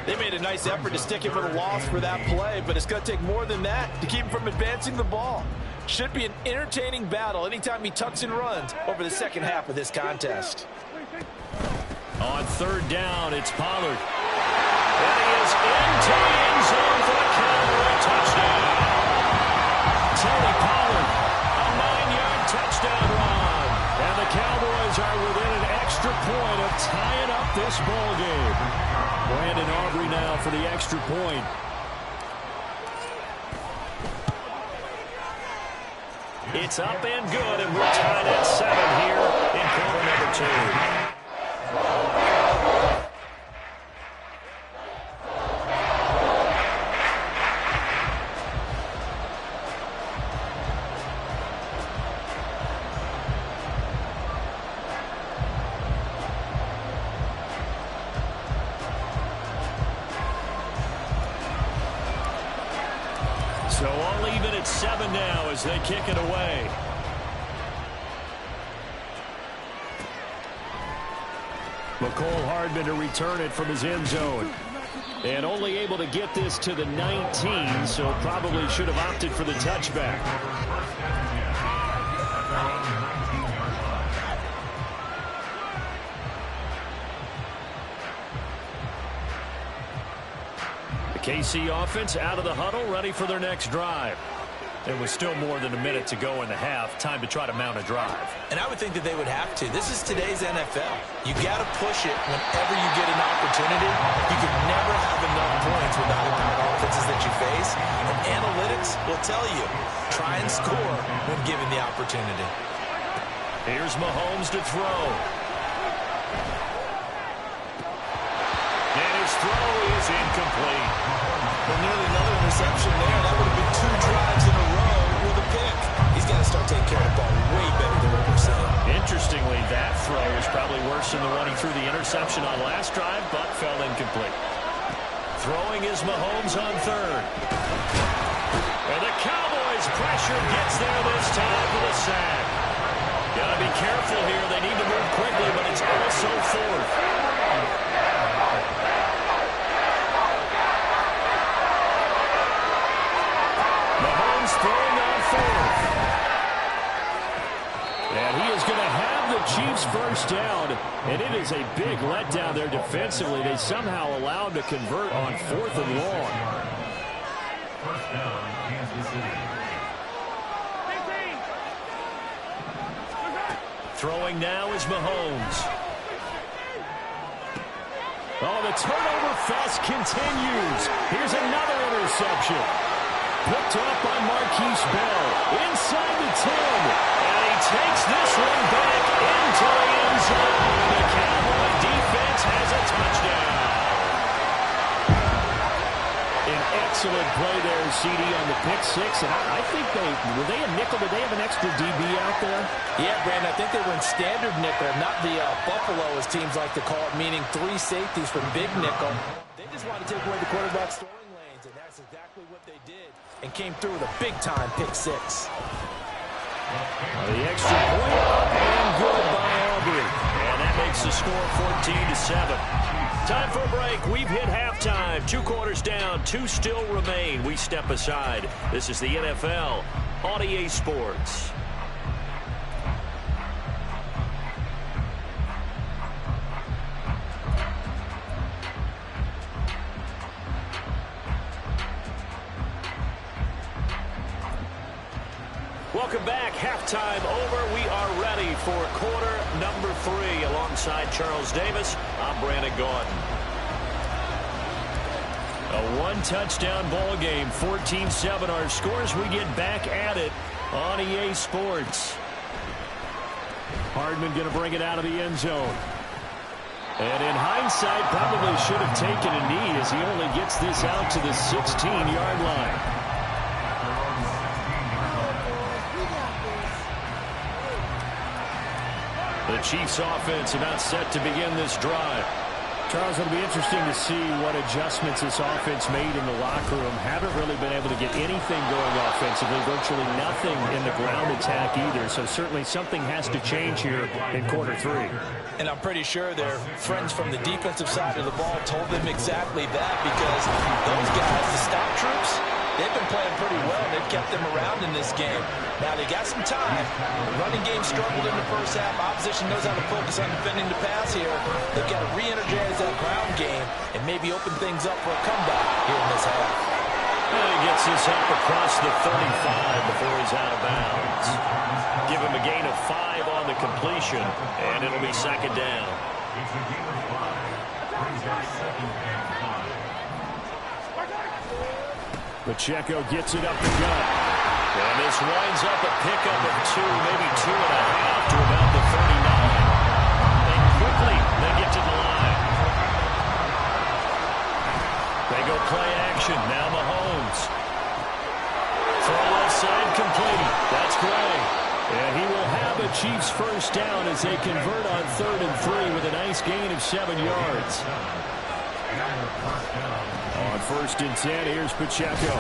They made a nice effort to stick him for the loss for that play, but it's going to take more than that to keep him from advancing the ball. Should be an entertaining battle anytime he tucks and runs over the second half of this contest. On 3rd down, it's Pollard. And he is into the end zone for the Cowboy touchdown. Tony Pollard, a 9-yard touchdown run. And the Cowboys are within an extra point of tying up this ball game. Brandon Aubrey now for the extra point. It's up and good, and we're tied at 7 here in quarter number 2. So all even at 7 now as they kick it away. McCole Hardman to return it from his end zone. And only able to get this to the 19, so probably should have opted for the touchback. KC offense out of the huddle, ready for their next drive. There was still more than a minute to go in the half. Time to try to mount a drive. And I would think that they would have to. This is today's NFL. You got to push it whenever you get an opportunity. You can never have enough points with the high-powered offenses that you face. And analytics will tell you, try and score when given the opportunity. Here's Mahomes to throw. And his throw is incomplete. Well, nearly another interception there. That would have been 2 drives in a row with a pick. He's got to start taking care of the ball way better than what we're saying. Interestingly, that throw is probably worse than the one he threw the interception on last drive, but fell incomplete. Throwing is Mahomes on third. And the Cowboys' pressure gets there this time for the sack. Got to be careful here. They need to move quickly, but it's also fourth. Throwing on fourth. And he is going to have the Chiefs first down. And it is a big letdown there defensively. They somehow allowed to convert on 4th and long. First down, Kansas City. Throwing now is Mahomes. Oh, the turnover fest continues. Here's another interception. Picked up by Marquise Bell. Inside the 10. And he takes this one back into the end zone. The Cowboy defense has a touchdown. An excellent play there, CD, on the pick 6. And I think were they a nickel? Did they have an extra DB out there? Yeah, Brandon, I think they went standard nickel, not the Buffalo, as teams like to call it, meaning 3 safeties for big nickel. They just want to take away the quarterback's throwing lanes, and that's exactly what they did. And came through with a big-time pick 6. The extra point up and good by Aubrey. And that makes the score 14-7. Time for a break. We've hit halftime. 2 quarters down. 2 still remain. We step aside. This is the NFL on EA Sports. Welcome back. Halftime over. We are ready for quarter number 3. Alongside Charles Davis, I'm Brandon Gaudin. A 1-touchdown ball game. 14-7 our scores. We get back at it on EA Sports. Hardman going to bring it out of the end zone. And in hindsight, probably should have taken a knee as he only gets this out to the 16-yard line. The Chiefs offense about set to begin this drive. Charles, it'll be interesting to see what adjustments this offense made in the locker room. Haven't really been able to get anything going offensively. Virtually nothing in the ground attack either. So certainly something has to change here in quarter 3. And I'm pretty sure their friends from the defensive side of the ball told them exactly that, because those guys, the stop troops, they've been playing pretty well. They've kept them around in this game. Now, they got some time. The running game struggled in the first half. Opposition knows how to focus on defending the pass here. They've got to re-energize that ground game and maybe open things up for a comeback here in this half. And he gets this up across the 35 before he's out of bounds. Give him a gain of 5 on the completion, and it'll be second down. It's a gain of 5. Brings up second and 5. Pacheco gets it up the gut. And this winds up a pickup of 2, maybe 2.5 to about the 39. And quickly they get to the line. They go play action. Now Mahomes. Throw left side complete. That's Gray. And he will have a Chiefs first down as they convert on 3rd and 3 with a nice gain of 7 yards. On 1st and 10, here's Pacheco.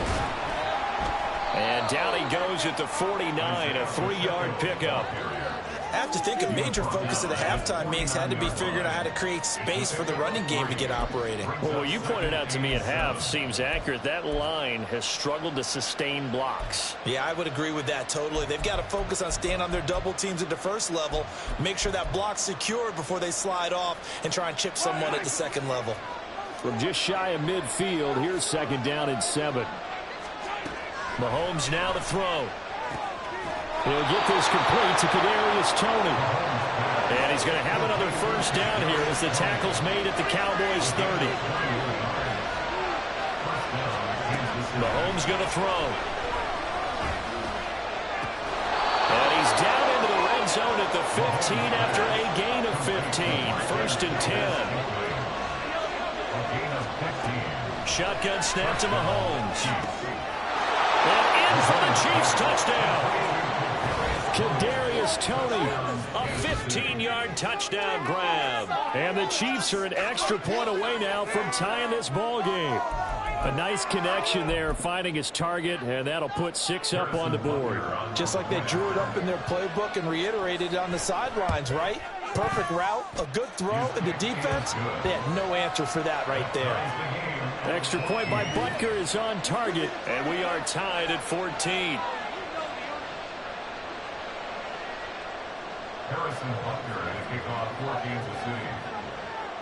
And down he goes at the 49, a 3-yard pickup. I have to think a major focus of the halftime meetings had to be figuring out how to create space for the running game to get operating. Well, what you pointed out to me at half seems accurate. That line has struggled to sustain blocks. Yeah, I would agree with that totally. They've got to focus on staying on their double teams at the first level, make sure that block's secured before they slide off and try and chip someone at the second level. From just shy of midfield, here's 2nd down and 7. Mahomes now to throw. He'll get this complete to Kadarius Toney. And he's going to have another first down here as the tackle's made at the Cowboys' 30. Mahomes going to throw. And he's down into the red zone at the 15 after a gain of 15. 1st and 10. Shotgun snap to Mahomes. And in for the Chiefs touchdown. Kadarius Toney. A 15-yard touchdown grab. And the Chiefs are an extra point away now from tying this ball game. A nice connection there, finding his target, and that'll put 6 up on the board. Just like they drew it up in their playbook and reiterated it on the sidelines, right? Perfect route, a good throw, and the defense, they had no answer for that right there. Extra point by Butker is on target. And we are tied at 14. Harrison Butker at a kickoff for Kansas City.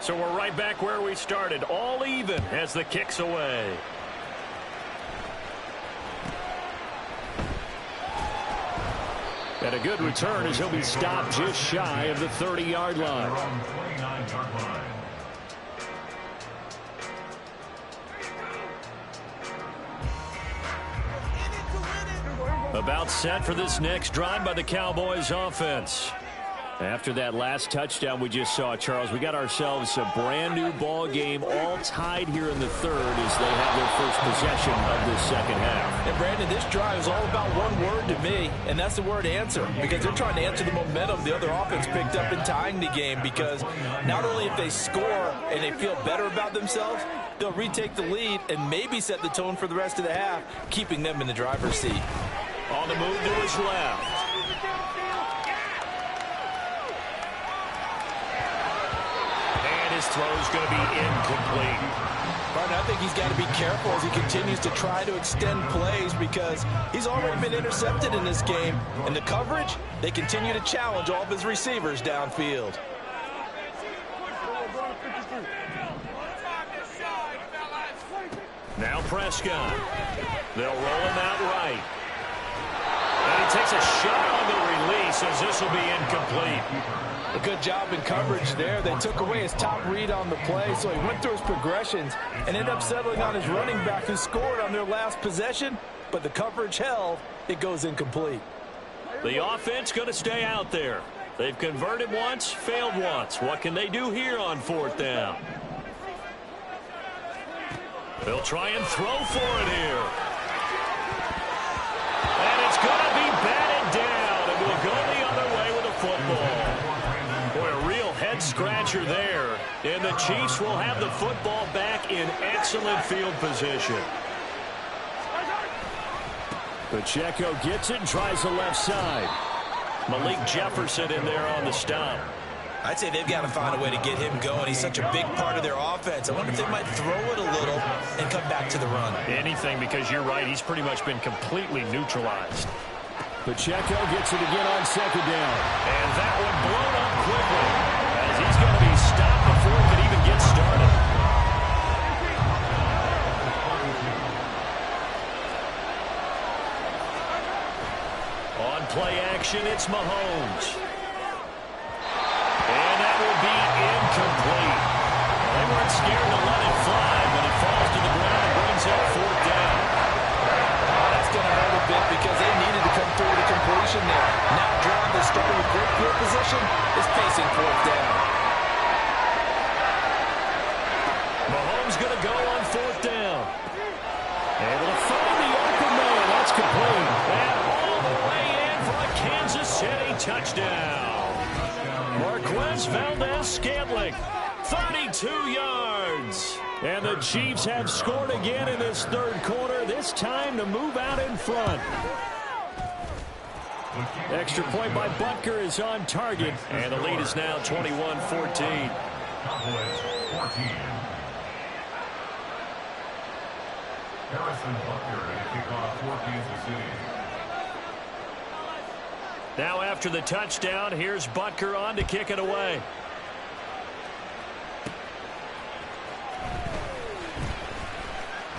So we're right back where we started, all even as the kick's away. And a good return as he'll be stopped just shy of the 30-yard line. Around 29-yard line. About set for this next drive by the Cowboys offense. After that last touchdown we just saw, Charles, we got ourselves a brand new ball game, all tied here in the 3rd as they have their first possession of this 2nd half. And Brandon, this drive is all about one word to me, and that's the word answer, because they're trying to answer the momentum the other offense picked up in tying the game, because not only if they score and they feel better about themselves, they'll retake the lead and maybe set the tone for the rest of the half, keeping them in the driver's seat. On the move to his left. His throw's going to be incomplete. Martin, I think he's got to be careful as he continues to try to extend plays because he's already been intercepted in this game. And the coverage, they continue to challenge all of his receivers downfield. Now Prescott. They'll roll him out right. And he takes a shot on the release as this will be incomplete. A good job in coverage there. They took away his top read on the play, so he went through his progressions and ended up settling on his running back who scored on their last possession, but the coverage held. It goes incomplete. The offense going to stay out there. They've converted once, failed once. What can they do here on 4th down? They'll try and throw for it here. And it's going to be batted down, and we'll go the other way with a football. Boy, a real head-scratcher there. And the Chiefs will have the football back in excellent field position. Pacheco gets it and tries the left side. Malik Jefferson in there on the stop. I'd say they've got to find a way to get him going. He's such a big part of their offense. I wonder if they might throw it a little and come back to the run. Anything, because you're right. He's pretty much been completely neutralized. Pacheco gets it again on 2nd down. And that one blown up quickly as he's going to be stopped before he can even get started. On play action, it's Mahomes. And that will be incomplete. They weren't scared to let it fly, but it falls to the ground and brings up 4th down. That's going to hurt a bit because they needed to come through with a completion there. Now John, the starting with great field position, is facing 4th down. Mahomes going to go on 4th down. Able to find the open man. That's complete. And all the way in for a Kansas City touchdown. Marquez Valdez-Scantling, 32 yards. And the Chiefs have scored again in this 3rd quarter, this time to move out in front. Extra point by Butker is on target. And the lead is now 21-14. Cowboys 14. Harrison Butker at a kickoff for Kansas City. Now after the touchdown, here's Butker on to kick it away.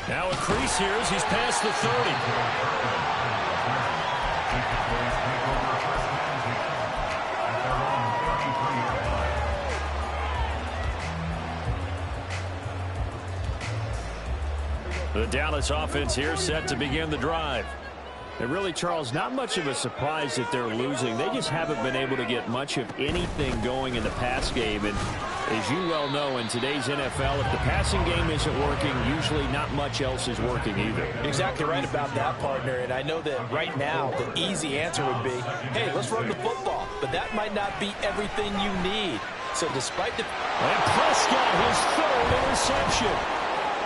Now a crease here as he's past the 30. The Dallas offense here set to begin the drive. And really, Charles, not much of a surprise that they're losing. They just haven't been able to get much of anything going in the pass game. And as you well know, in today's NFL, if the passing game isn't working, usually not much else is working either. Exactly right about that, partner. And I know that right now the easy answer would be, hey, let's run the football. But that might not be everything you need. So despite the... And Prescott, his third interception.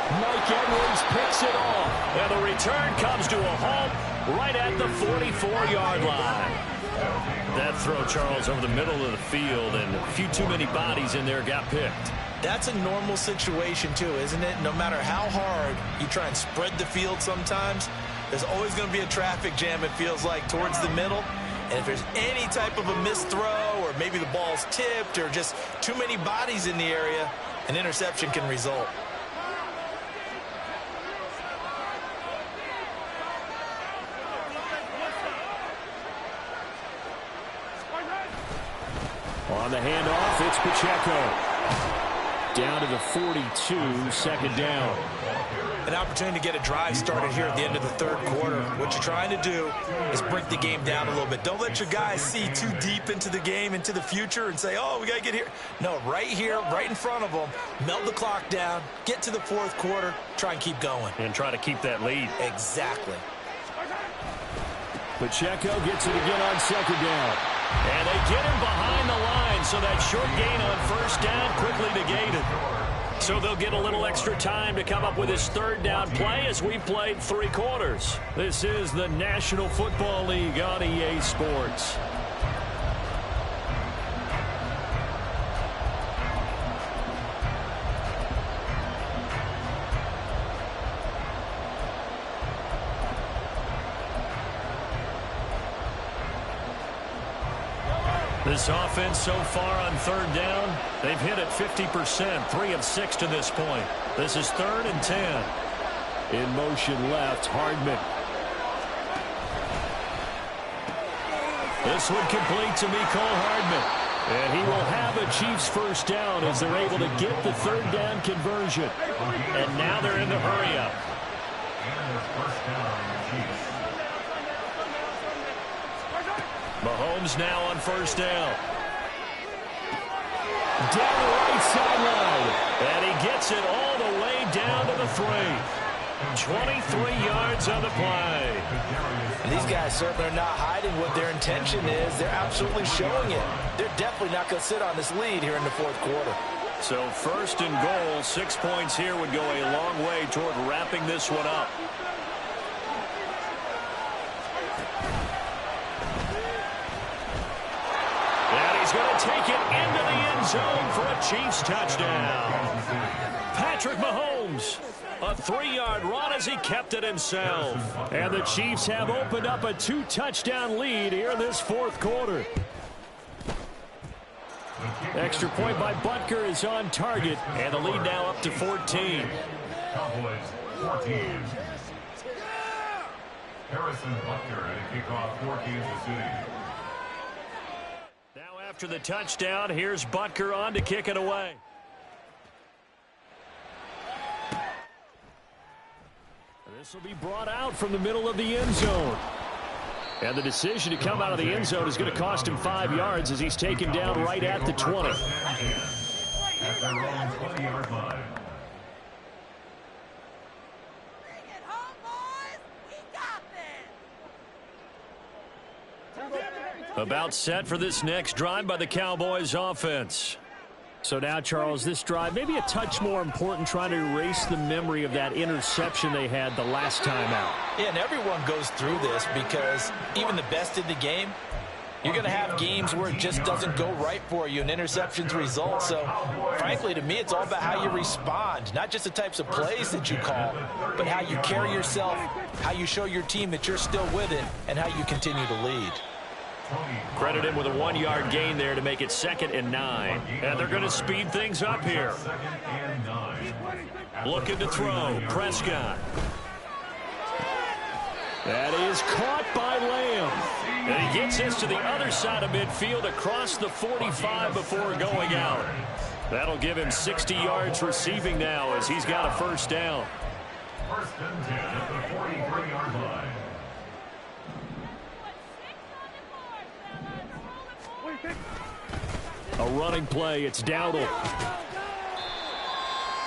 Mike Edwards picks it off. And the return comes to a halt right at the 44-yard line. That throw, Charles, over the middle of the field, and a few too many bodies in there got picked. That's a normal situation, too, isn't it? No matter how hard you try and spread the field sometimes, there's always going to be a traffic jam, it feels like, towards the middle. And if there's any type of a missed throw, or maybe the ball's tipped, or just too many bodies in the area, an interception can result. On the handoff, it's Pacheco. Down to the 42, second down. An opportunity to get a drive started here at the end of the third quarter. What you're trying to do is break the game down a little bit. Don't let your guys see too deep into the game, into the future, and say, oh, we got to get here. No, right here, right in front of them, melt the clock down, get to the fourth quarter, try and keep going. And try to keep that lead. Exactly. Pacheco gets it again on second down. And they get him behind the line, so that short gain on first down quickly negated. So they'll get a little extra time to come up with his third down play as we've played 3 quarters. This is the National Football League on EA Sports. This offense so far on third down, they've hit it 50%, 3 of 6 to this point. This is 3rd and 10. In motion left, Hardman. This would complete to Mecole Hardman. And he will have a Chiefs first down as they're able to get the third down conversion. And now they're in the hurry-up. Mahomes now on first down. Down the right sideline. And he gets it all the way down to the 3. 23 yards on the play. And these guys certainly are not hiding what their intention is. They're absolutely showing it. They're definitely not going to sit on this lead here in the fourth quarter. So 1st and goal, 6 points here would go a long way toward wrapping this one up. He's going to take it into the end zone for a Chiefs touchdown. Patrick Mahomes, a 3-yard run as he kept it himself. And the Chiefs have opened up a 2-touchdown lead here in this fourth quarter. Extra point by Butker is on target, and the lead now up to 14. Cowboys 14. Harrison Butker at a kickoff for Kansas City. After the touchdown, here's Butker on to kick it away. This will be brought out from the middle of the end zone. And the decision to come out of the end zone is going to cost him 5 yards as he's taken down right at the 20. At their own 20-yard line. About set for this next drive by the Cowboys offense. So now, Charles, this drive maybe a touch more important, trying to erase the memory of that interception they had the last time out. Yeah, and everyone goes through this because even the best in the game, you're going to have games where it just doesn't go right for you and interceptions result. So, frankly, to me, it's all about how you respond, not just the types of plays that you call, but how you carry yourself, how you show your team that you're still with it, and how you continue to lead. Credit him with a 1-yard gain there to make it 2nd and 9. And they're going to speed things up here. 2nd and 9. Looking to throw. Prescott. That is caught by Lamb. And he gets this to the other side of midfield across the 45 before going out. That'll give him 60 yards receiving now as he's got a first down. First and 10 at the 43-yard line. A running play. It's Dowdle.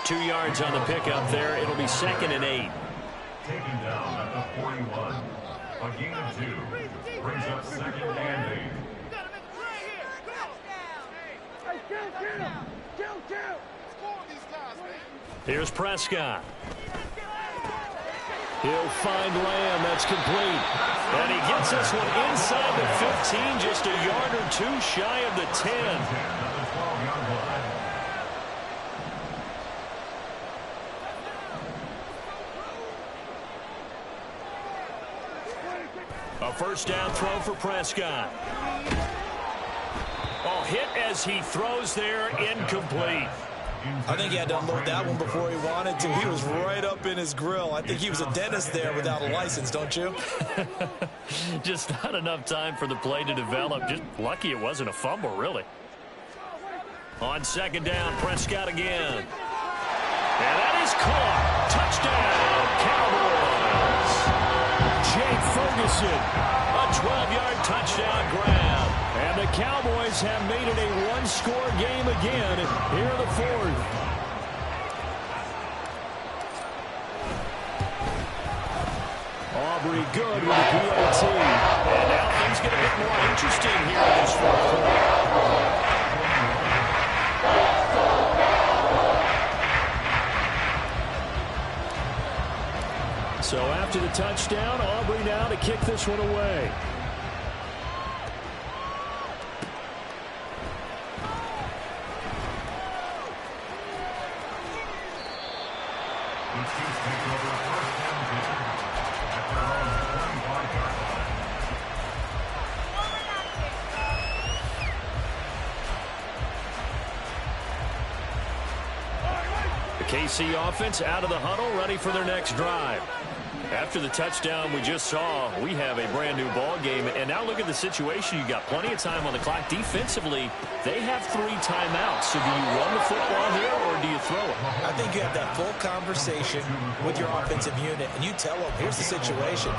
2 yards on the pickup there. It'll be 2nd and 8. Taken down at the 41. A gain of 2. Brings up 2nd and 8. Here's Prescott. He'll find Lamb. That's complete. And he gets this one inside the 15, just a yard or 2 shy of the 10. At the 12-yard line. A first down throw for Prescott. Oh, hit as he throws there, incomplete. I think he had to unload that one before he wanted to. He was right up in his grill. I think he was a dentist there without a license, don't you? Just not enough time for the play to develop. Just lucky it wasn't a fumble, really. On 2nd down, Prescott again. And that is caught. Touchdown, Cowboys. Jake Ferguson, a 12-yard touchdown grab. And the Cowboys have made it a one-score game again here in the 4th. Aubrey good with the PAT. And now things get a bit more interesting here in this 4th quarter. So after the touchdown, Aubrey now to kick this one away. The KC offense out of the huddle, ready for their next drive. After the touchdown we just saw, we have a brand new ball game. And now look at the situation. You got plenty of time on the clock. Defensively, they have 3 timeouts. So do you run the football here or do you throw it? I think you have that full conversation with your offensive unit, and you tell them, here's the situation.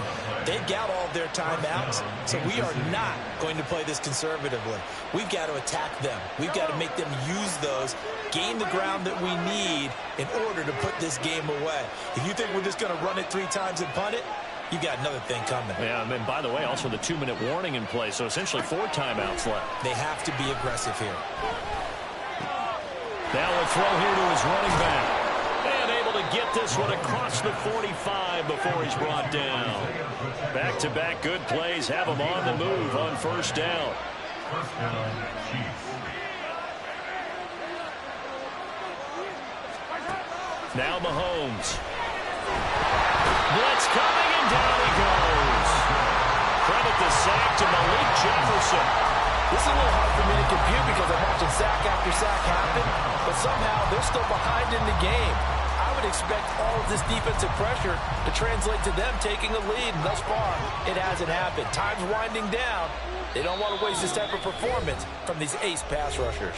They've got all of their timeouts, so we are not going to play this conservatively. We've got to attack them. We've got to make them use those, gain the ground that we need in order to put this game away. If you think we're just going to run it 3 times and punt it, you got another thing coming. Yeah, and by the way, also the 2-minute warning in play, so essentially 4 timeouts left. They have to be aggressive here. Now a throw here to his running back. And able to get this one across the 45 before he's brought down. Back-to-back good plays have him on the move on first down. First down, Chiefs. Now Mahomes. Blitz coming, and down he goes. Credit the sack to Malik Jefferson. This is a little hard for me to compute because I'm watching sack after sack happen, but somehow they're still behind in the game. I would expect all of this defensive pressure to translate to them taking a lead, and thus far, it hasn't happened. Time's winding down. They don't want to waste this type of performance from these ace pass rushers.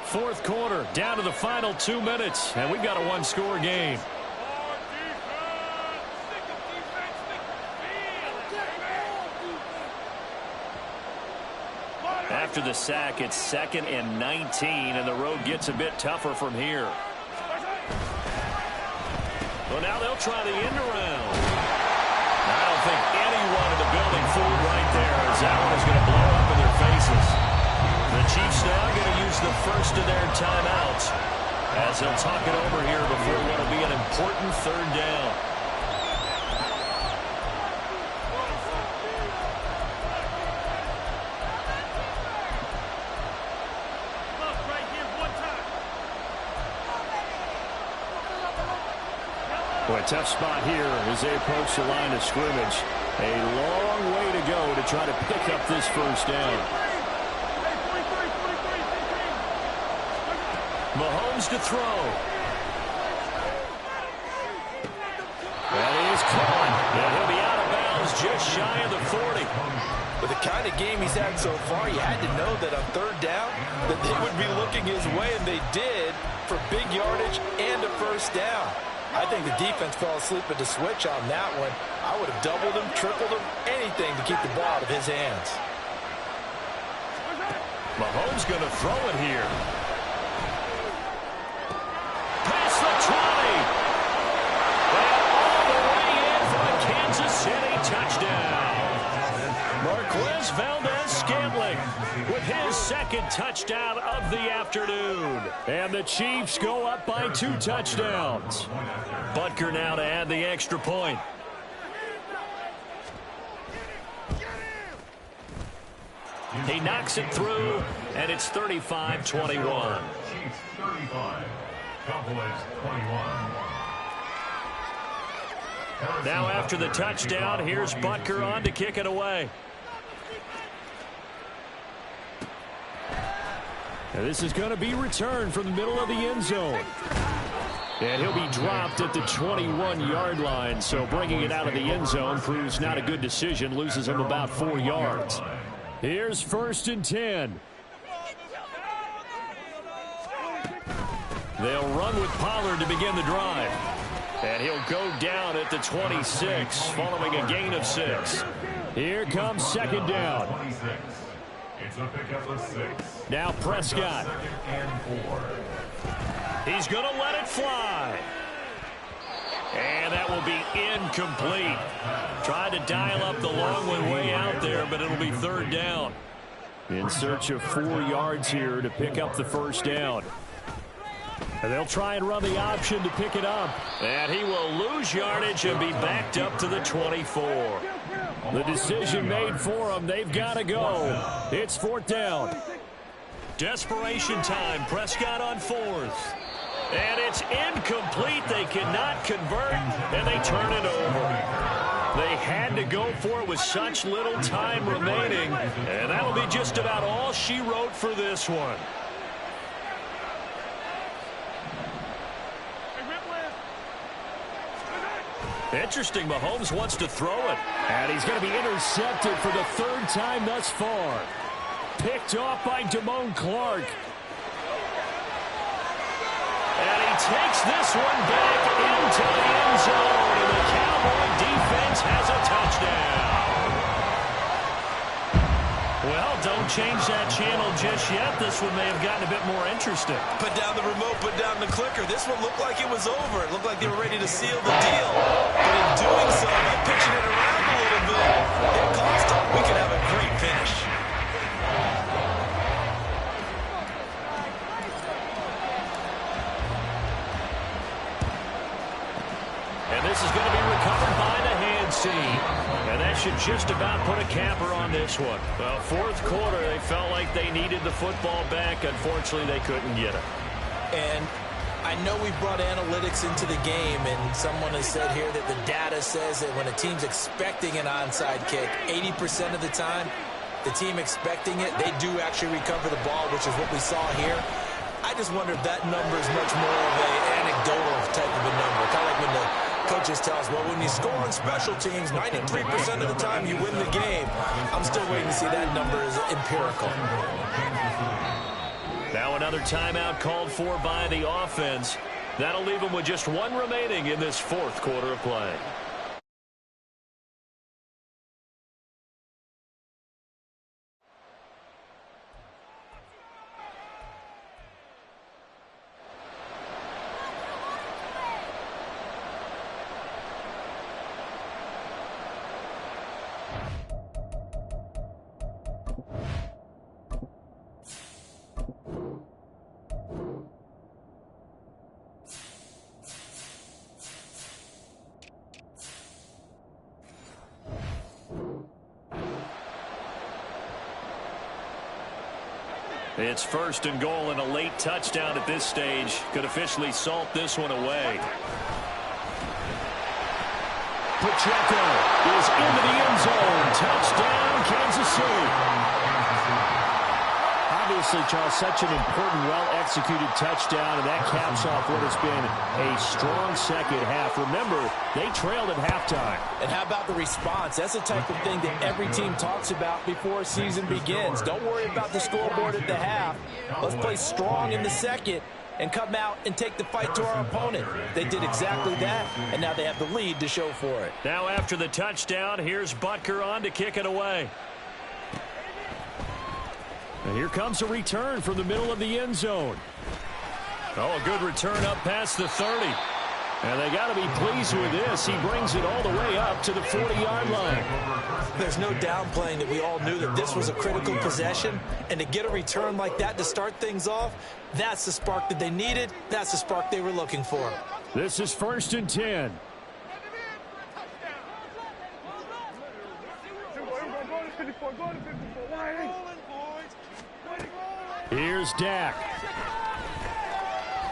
4th quarter, down to the final 2 minutes, and we've got a one-score game. After the sack, it's 2nd and 19, and the road gets a bit tougher from here. Well, now they'll try the end around. I don't think anyone in the building fooled right there, as that one is going to blow up in their faces. The Chiefs now going to use the first of their timeouts as they'll talk it over here before what will be an important 3rd down. Boy, a tough spot here as they approach the line of scrimmage. A long way to go to try to pick up this first down. Mahomes to throw. With the kind of game he's had so far, you had to know that on third down that they would be looking his way, and they did, for big yardage and a first down. I think the defense fell asleep at the switch on that one. I would have doubled him, tripled him, anything to keep the ball out of his hands. Mahomes going to throw it here. Past the 20. And all the way in for a Kansas City touchdown. Marquez Valdez-Scantling with his second touchdown of the afternoon. And the Chiefs go up by 2 touchdowns. Butker now to add the extra point. He knocks it through, and it's 35-21. Chiefs 35, Cowboys 21. Now after the touchdown, here's Butker on to kick it away. And this is going to be returned from the middle of the end zone. And he'll be dropped at the 21-yard line, so bringing it out of the end zone proves not a good decision, loses him about 4 yards. Here's 1st and 10. They'll run with Pollard to begin the drive. And he'll go down at the 26 following a gain of 6. Here comes 2nd down. It's a pickup of 6. Now Prescott. 2nd and 4. He's going to let it fly. And that will be incomplete. Tried to dial up the long one way out there, but it'll be 3rd down. In search of 4 yards here to pick up the 1st down. And they'll try and run the option to pick it up. And he will lose yardage and be backed up to the 24. The decision made for him. They've got to go. It's 4th down. Desperation time. Prescott on 4th. And it's incomplete. They cannot convert, and they turn it over. They had to go for it with such little time remaining, and that'll be just about all she wrote for this one. Interesting, Mahomes wants to throw it. And he's going to be intercepted for the 3rd time thus far. Picked off by Damone Clark. And he takes this one back into the end zone. And the Cowboy defense has a touchdown. Well, don't change that channel just yet. This one may have gotten a bit more interesting. Put down the remote, put down the clicker. This one looked like it was over. It looked like they were ready to seal the deal. But in doing so, by pitching it around a little bit, it cost them. We could have a great finish. And this is going to be recovered by the hands team. And that should just about put a capper on this one. Well, 4th quarter, they felt like they needed the football back. Unfortunately, they couldn't get it. And I know we brought analytics into the game, and someone has said here that the data says that when a team's expecting an onside kick, 80% of the time, the team expecting it, they do actually recover the ball, which is what we saw here. I just wonder if that number is much more of an anecdotal type of a number. Kind of like when the coaches tell us, well, when you score on special teams, 93% of the time you win the game. I'm still waiting to see that number is empirical. Now another timeout called for by the offense. That'll leave them with just 1 remaining in this 4th quarter of play. It's 1st and goal, and a late touchdown at this stage could officially salt this one away. Pacheco is into the end zone. Touchdown, Kansas City. Obviously, Charles, such an important, well-executed touchdown, and that caps off what has been a strong second half. Remember, they trailed at halftime. And how about the response? That's the type of thing that every team talks about before a season begins. Don't worry about the scoreboard at the half. Let's play strong in the second and come out and take the fight to our opponent. They did exactly that, and now they have the lead to show for it. Now after the touchdown, here's Butker on to kick it away. And here comes a return from the middle of the end zone. Oh, a good return up past the 30. And they got to be pleased with this. He brings it all the way up to the 40-yard line. There's no downplaying that we all knew that this was a critical possession, and to get a return like that to start things off, that's the spark that they needed. That's the spark they were looking for. This is 1st and 10. Here's Dak.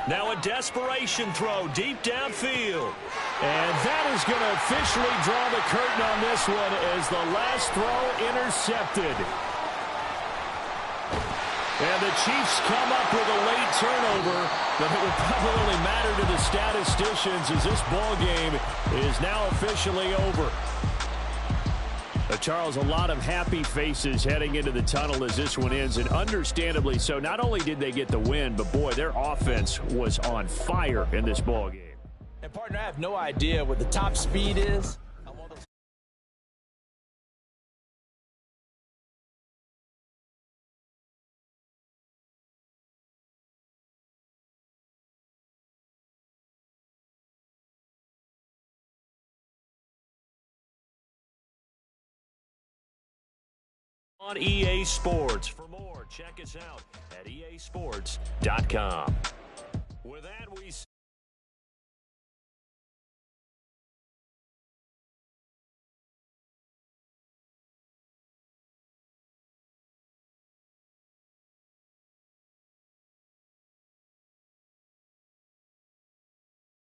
Now a desperation throw deep downfield. And that is going to officially draw the curtain on this one as the last throw intercepted. And the Chiefs come up with a late turnover, but it will probably only matter to the statisticians as this ball game is now officially over. Charles, a lot of happy faces heading into the tunnel as this one ends, and understandably so. Not only did they get the win, but boy, their offense was on fire in this ball game. And partner, I have no idea what the top speed is. On EA Sports. For more, check us out at easports.com. With that, we